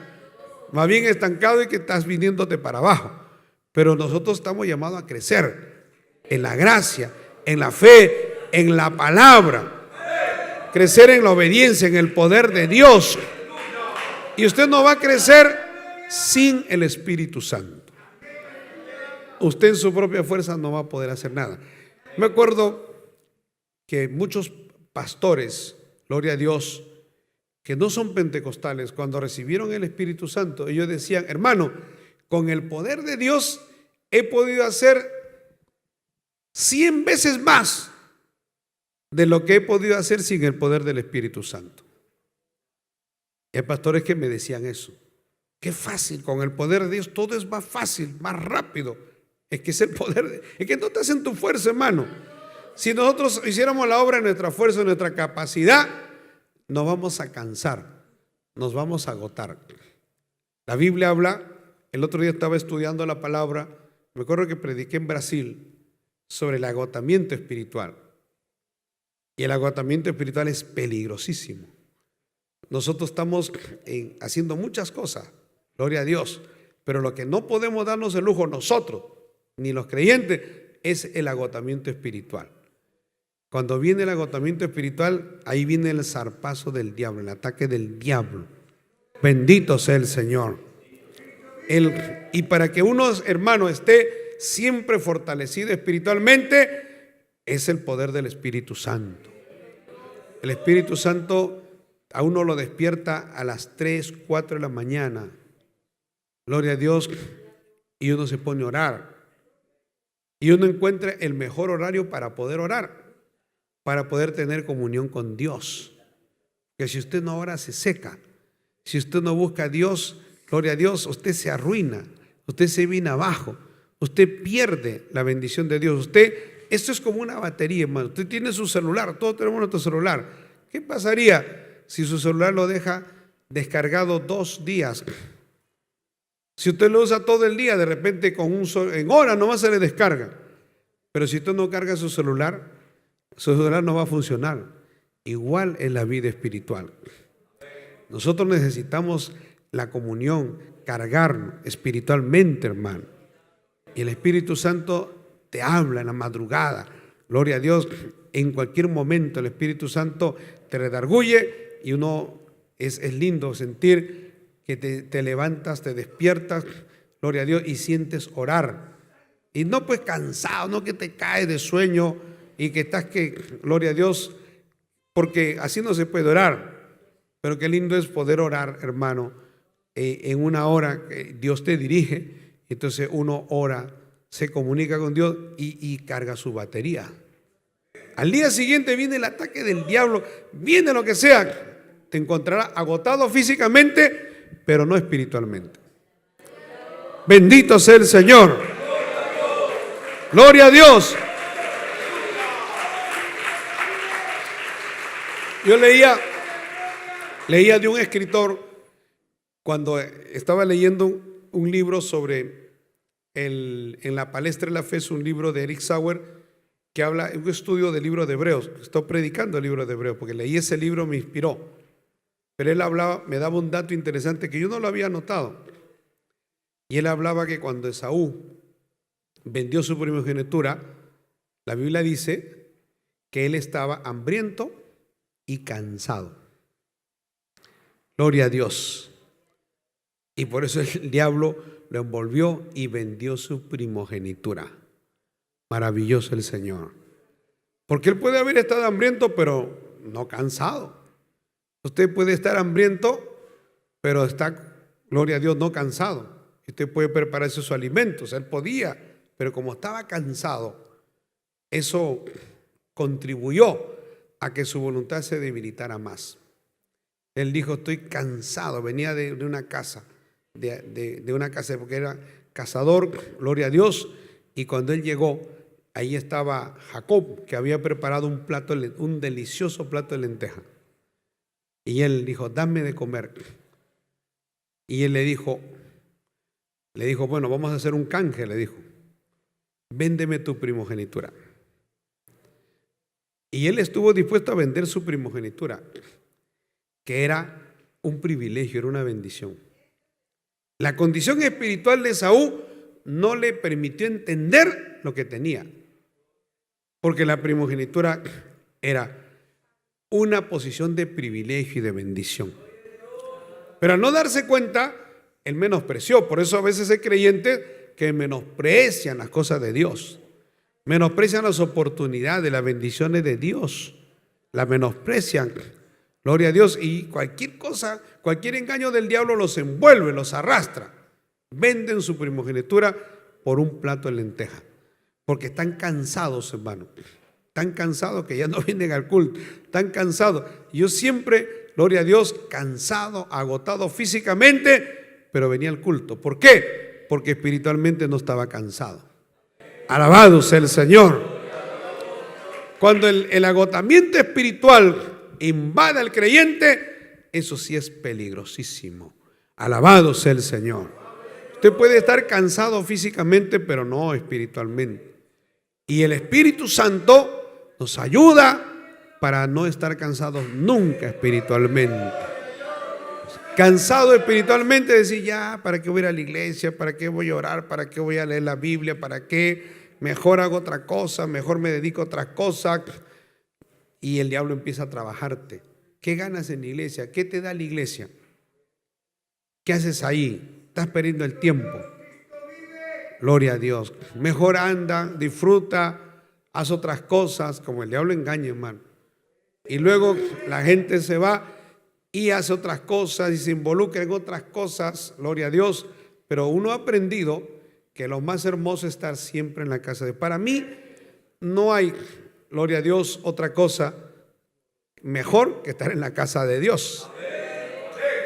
Speaker 1: Más bien estancado y que estás viniéndote para abajo. Pero nosotros estamos llamados a crecer en la gracia, en la fe, en la palabra. Crecer en la obediencia, en el poder de Dios. Y usted no va a crecer sin el Espíritu Santo. Usted en su propia fuerza no va a poder hacer nada. Me acuerdo que muchos pastores, gloria a Dios, que no son pentecostales, cuando recibieron el Espíritu Santo, ellos decían: hermano, con el poder de Dios he podido hacer 100 veces más de lo que he podido hacer sin el poder del Espíritu Santo. Y hay pastores que me decían eso. Qué fácil, con el poder de Dios todo es más fácil, más rápido. Es que es el poder, es que no te hacen tu fuerza, hermano. Si nosotros hiciéramos la obra en nuestra fuerza, en nuestra capacidad, nos vamos a cansar, nos vamos a agotar. La Biblia habla, el otro día estaba estudiando la palabra, me acuerdo que prediqué en Brasil sobre el agotamiento espiritual. Y el agotamiento espiritual es peligrosísimo. Nosotros estamos haciendo muchas cosas, gloria a Dios, pero lo que no podemos darnos el lujo nosotros, ni los creyentes, es el agotamiento espiritual. Cuando viene el agotamiento espiritual, ahí viene el zarpazo del diablo, el ataque del diablo. Bendito sea el Señor. Y para que uno, hermano, esté siempre fortalecido espiritualmente, es el poder del Espíritu Santo. El Espíritu Santo a uno lo despierta a las 3, 4 de la mañana. Gloria a Dios. Y uno se pone a orar. Y uno encuentra el mejor horario para poder orar, para poder tener comunión con Dios. Que si usted no ora, se seca. Si usted no busca a Dios, gloria a Dios, usted se arruina, usted se viene abajo, usted pierde la bendición de Dios. Esto es como una batería, hermano. Usted tiene su celular, todos tenemos nuestro celular. ¿Qué pasaría si su celular lo deja descargado 2 días? Si usted lo usa todo el día, de repente en horas nomás se le descarga. Pero si usted no carga su celular no va a funcionar. Igual en la vida espiritual. Nosotros necesitamos la comunión, cargarnos espiritualmente, hermano. Y el Espíritu Santo te habla en la madrugada. Gloria a Dios. En cualquier momento el Espíritu Santo te redarguye y es lindo sentir que te levantas, te despiertas, gloria a Dios, y sientes orar. Y no pues cansado, no que te caes de sueño y que gloria a Dios, porque así no se puede orar. Pero qué lindo es poder orar, hermano, en una hora que Dios te dirige. Entonces uno ora, se comunica con Dios y carga su batería. Al día siguiente viene el ataque del diablo, viene lo que sea, te encontrará agotado físicamente, pero no espiritualmente. Bendito sea el Señor. Gloria a Dios. Yo leía de un escritor cuando estaba leyendo un libro sobre en la palestra de la fe, es un libro de Eric Sauer que habla, un estudio del libro de Hebreos. Estoy predicando el libro de Hebreos porque leí ese libro, me inspiró. Pero él hablaba, me daba un dato interesante que yo no lo había notado. Y él hablaba que cuando Esaú vendió su primogenitura, la Biblia dice que él estaba hambriento y cansado. Gloria a Dios. Y por eso el diablo lo envolvió y vendió su primogenitura. Maravilloso el Señor. Porque él puede haber estado hambriento, pero no cansado. Usted puede estar hambriento, pero está, gloria a Dios, no cansado. Usted puede prepararse sus alimentos. Él podía, pero como estaba cansado, eso contribuyó a que su voluntad se debilitara más. Él dijo, estoy cansado. Venía de una casa, de una casa, porque era cazador, gloria a Dios. Y cuando él llegó, ahí estaba Jacob, que había preparado un delicioso plato de lenteja. Y él dijo, dame de comer. Y él le dijo, bueno, vamos a hacer un canje, le dijo. Véndeme tu primogenitura. Y él estuvo dispuesto a vender su primogenitura, que era un privilegio, era una bendición. La condición espiritual de Esaú no le permitió entender lo que tenía, porque la primogenitura era una posición de privilegio y de bendición. Pero al no darse cuenta, él menospreció. Por eso a veces hay creyentes que menosprecian las cosas de Dios, menosprecian las oportunidades, las bendiciones de Dios, las menosprecian. Gloria a Dios. Y cualquier cosa, cualquier engaño del diablo los envuelve, los arrastra. Venden su primogenitura por un plato de lenteja, porque están cansados, hermano. Tan cansados que ya no vienen al culto, tan cansados. Yo siempre, gloria a Dios, cansado, agotado físicamente, pero venía al culto. ¿Por qué? Porque espiritualmente no estaba cansado. Alabado sea el Señor. Cuando el agotamiento espiritual invade al creyente, eso sí es peligrosísimo. Alabado sea el Señor. Usted puede estar cansado físicamente, pero no espiritualmente. Y el Espíritu Santo nos ayuda para no estar cansados nunca espiritualmente. Cansado espiritualmente, decir, ya, ¿para qué voy a ir a la iglesia? ¿Para qué voy a orar? ¿Para qué voy a leer la Biblia? ¿Para qué? Mejor hago otra cosa, mejor me dedico a otra cosa. Y el diablo empieza a trabajarte. ¿Qué ganas en la iglesia? ¿Qué te da la iglesia? ¿Qué haces ahí? Estás perdiendo el tiempo. Gloria a Dios. Mejor anda, disfruta, haz otras cosas, como el diablo engaña, hermano. Y luego la gente se va y hace otras cosas y se involucra en otras cosas, gloria a Dios. Pero uno ha aprendido que lo más hermoso es estar siempre en la casa de Dios. Para mí no hay, gloria a Dios, otra cosa mejor que estar en la casa de Dios.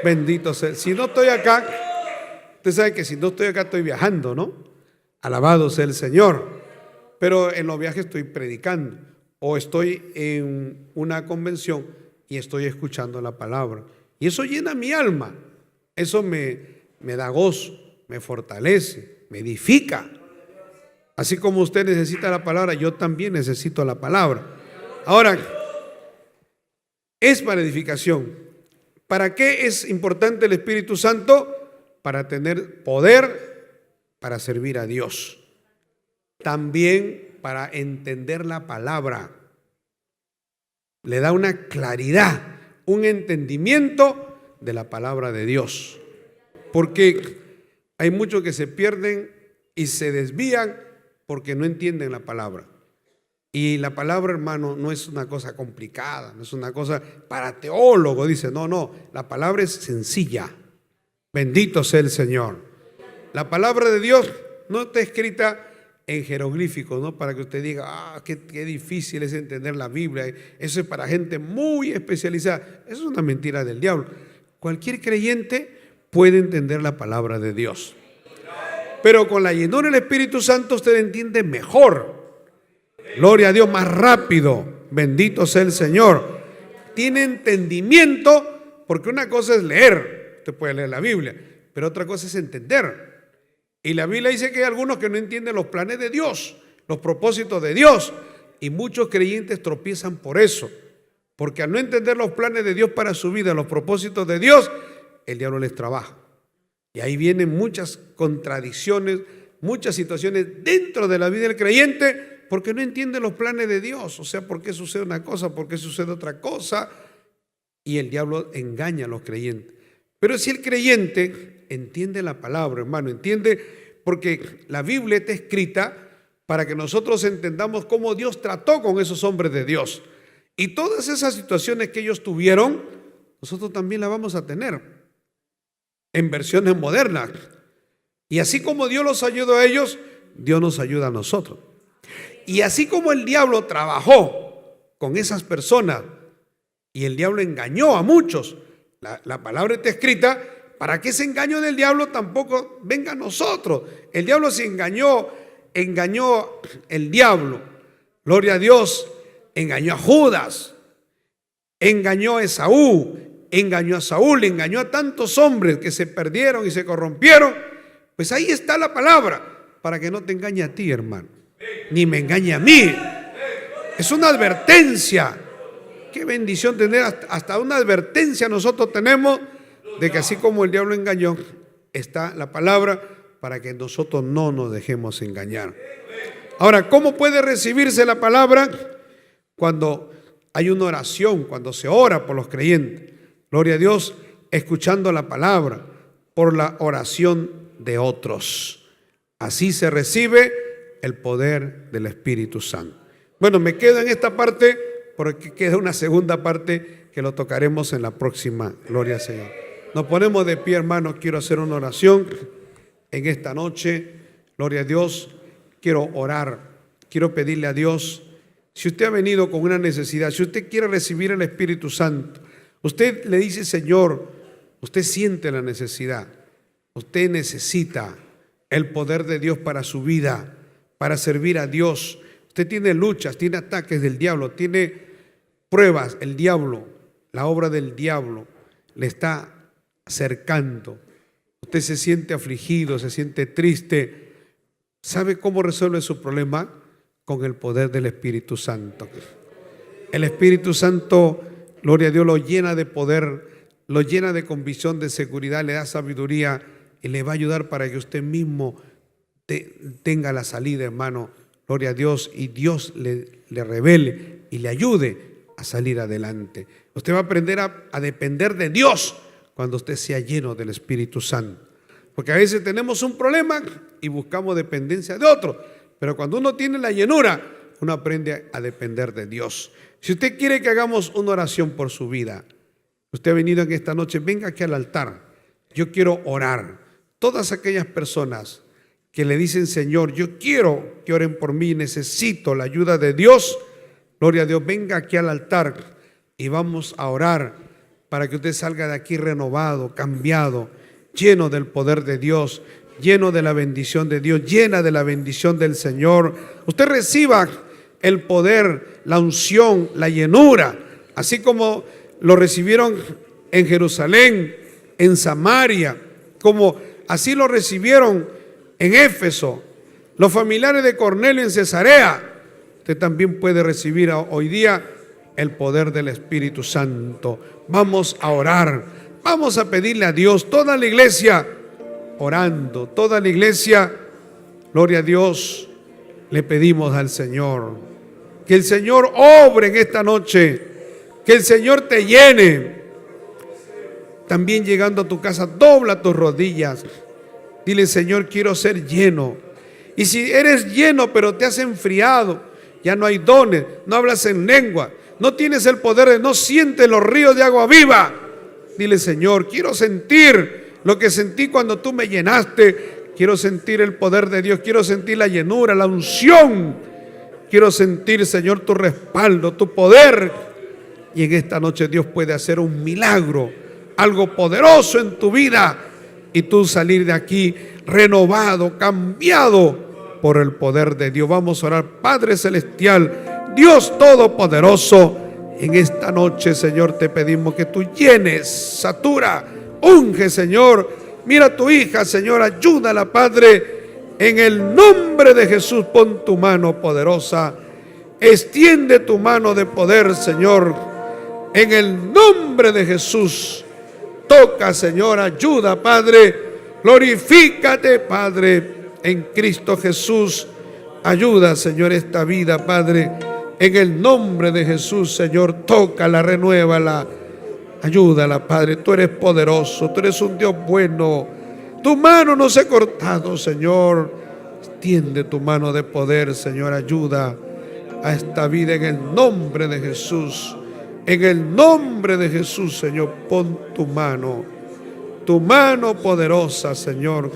Speaker 1: Bendito sea. Si no estoy acá, usted sabe que si no estoy acá estoy viajando, ¿no? Alabado sea el Señor. Pero en los viajes estoy predicando o estoy en una convención y estoy escuchando la palabra. Y eso llena mi alma. Eso me da gozo, me fortalece, me edifica. Así como usted necesita la palabra, yo también necesito la palabra. Ahora, es para edificación. ¿Para qué es importante el Espíritu Santo? Para tener poder para servir a Dios. También para entender la palabra. Le da una claridad, un entendimiento de la palabra de Dios. Porque hay muchos que se pierden y se desvían porque no entienden la palabra. Y la palabra, hermano, no es una cosa complicada, no es una cosa para teólogo, dice, no, la palabra es sencilla. Bendito sea el Señor. La palabra de Dios no está escrita en jeroglíficos, ¿no? Para que usted diga, qué difícil es entender la Biblia. Eso es para gente muy especializada. Eso es una mentira del diablo. Cualquier creyente puede entender la palabra de Dios. Pero con la llenura del Espíritu Santo usted entiende mejor. Gloria a Dios, más rápido. Bendito sea el Señor. Tiene entendimiento, porque una cosa es leer. Usted puede leer la Biblia, pero otra cosa es entender. Y la Biblia dice que hay algunos que no entienden los planes de Dios, los propósitos de Dios. Y muchos creyentes tropiezan por eso. Porque al no entender los planes de Dios para su vida, los propósitos de Dios, el diablo les trabaja. Y ahí vienen muchas contradicciones, muchas situaciones dentro de la vida del creyente, porque no entiende los planes de Dios. O sea, ¿por qué sucede una cosa? ¿Por qué sucede otra cosa? Y el diablo engaña a los creyentes. Pero si el creyente entiende la palabra, hermano, entiende, porque la Biblia está escrita para que nosotros entendamos cómo Dios trató con esos hombres de Dios. Y todas esas situaciones que ellos tuvieron, nosotros también las vamos a tener en versiones modernas. Y así como Dios los ayudó a ellos, Dios nos ayuda a nosotros. Y así como el diablo trabajó con esas personas y el diablo engañó a muchos, la palabra está escrita para que ese engaño del diablo tampoco venga a nosotros. El diablo se engañó el diablo, gloria a Dios, engañó a Judas, engañó a Esaú, engañó a Saúl, engañó a tantos hombres que se perdieron y se corrompieron. Pues ahí está la palabra, para que no te engañe a ti, hermano, ni me engañe a mí. Es una advertencia. Qué bendición tener hasta una advertencia nosotros tenemos de que así como el diablo engañó, está la palabra para que nosotros no nos dejemos engañar. Ahora, ¿cómo puede recibirse la palabra? Cuando hay una oración, cuando se ora por los creyentes. Gloria a Dios, escuchando la palabra por la oración de otros. Así se recibe el poder del Espíritu Santo. Bueno, me quedo en esta parte porque queda una segunda parte que lo tocaremos en la próxima. Gloria al Señor. Nos ponemos de pie, hermanos. Quiero hacer una oración en esta noche. Gloria a Dios. Quiero orar. Quiero pedirle a Dios. Si usted ha venido con una necesidad, si usted quiere recibir el Espíritu Santo, usted le dice, Señor, usted siente la necesidad. Usted necesita el poder de Dios para su vida, para servir a Dios. Usted tiene luchas, tiene ataques del diablo, tiene pruebas. El diablo, la obra del diablo le está cercando. Usted se siente afligido, se siente triste. ¿Sabe cómo resuelve su problema? Con el poder del Espíritu Santo. El Espíritu Santo, gloria a Dios, lo llena de poder, lo llena de convicción, de seguridad, le da sabiduría y le va a ayudar para que usted mismo tenga la salida, hermano. Gloria a Dios, y Dios le revele y le ayude a salir adelante. Usted va a aprender a depender de Dios cuando usted sea lleno del Espíritu Santo. Porque a veces tenemos un problema y buscamos dependencia de otro. Pero cuando uno tiene la llenura, uno aprende a depender de Dios. Si usted quiere que hagamos una oración por su vida, usted ha venido en esta noche, venga aquí al altar. Yo quiero orar. Todas aquellas personas que le dicen, Señor, yo quiero que oren por mí, necesito la ayuda de Dios. Gloria a Dios, venga aquí al altar y vamos a orar para que usted salga de aquí renovado, cambiado, lleno del poder de Dios, lleno de la bendición de Dios, llena de la bendición del Señor. Usted reciba el poder, la unción, la llenura, así como lo recibieron en Jerusalén, en Samaria, como así lo recibieron en Éfeso, los familiares de Cornelio en Cesarea. Usted también puede recibir hoy día el poder del Espíritu Santo. Vamos a orar, vamos a pedirle a Dios, toda la iglesia orando, toda la iglesia, gloria a Dios, le pedimos al Señor, que el Señor obre en esta noche, que el Señor te llene. También llegando a tu casa, dobla tus rodillas, dile, Señor, quiero ser lleno. Y si eres lleno pero te has enfriado, ya no hay dones, no hablas en lengua, no tienes el poder, no sientes los ríos de agua viva. Dile: Señor, quiero sentir lo que sentí cuando tú me llenaste. Quiero sentir el poder de Dios, quiero sentir la llenura, la unción. Quiero sentir, Señor, tu respaldo, tu poder. Y en esta noche Dios puede hacer un milagro, algo poderoso en tu vida, y tú salir de aquí renovado, cambiado por el poder de Dios. Vamos a orar. Padre celestial, Dios todopoderoso, en esta noche, Señor, te pedimos que tú llenes, satura, unge, Señor. Mira a tu hija, Señor, ayúdala, Padre. En el nombre de Jesús, pon tu mano poderosa, extiende tu mano de poder, Señor. En el nombre de Jesús, toca, Señor, ayuda, Padre. Glorifícate, Padre, en Cristo Jesús. Ayuda, Señor, esta vida, Padre. En el nombre de Jesús, Señor, tócala, renuévala, ayúdala, Padre. Tú eres poderoso, tú eres un Dios bueno. Tu mano no se ha cortado, Señor. Extiende tu mano de poder, Señor. Ayuda a esta vida en el nombre de Jesús. En el nombre de Jesús, Señor, pon tu mano poderosa, Señor.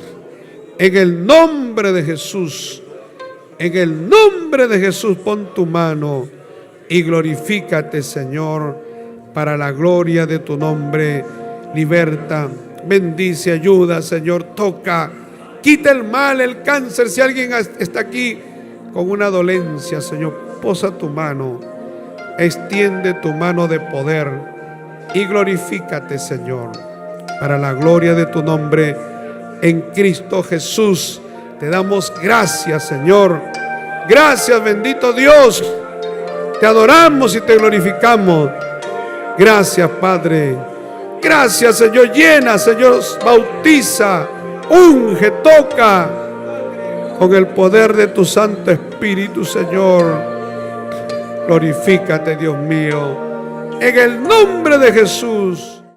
Speaker 1: En el nombre de Jesús. En el nombre de Jesús, pon tu mano y glorifícate, Señor, para la gloria de tu nombre. Liberta, bendice, ayuda, Señor, toca, quita el mal, el cáncer. Si alguien está aquí con una dolencia, Señor, posa tu mano, extiende tu mano de poder y glorifícate, Señor, para la gloria de tu nombre. En Cristo Jesús te damos gracias, Señor. Gracias, bendito Dios. Te adoramos y te glorificamos. Gracias, Padre. Gracias, Señor. Llena, Señor. Bautiza, unge, toca con el poder de tu Santo Espíritu, Señor. Glorifícate, Dios mío. En el nombre de Jesús.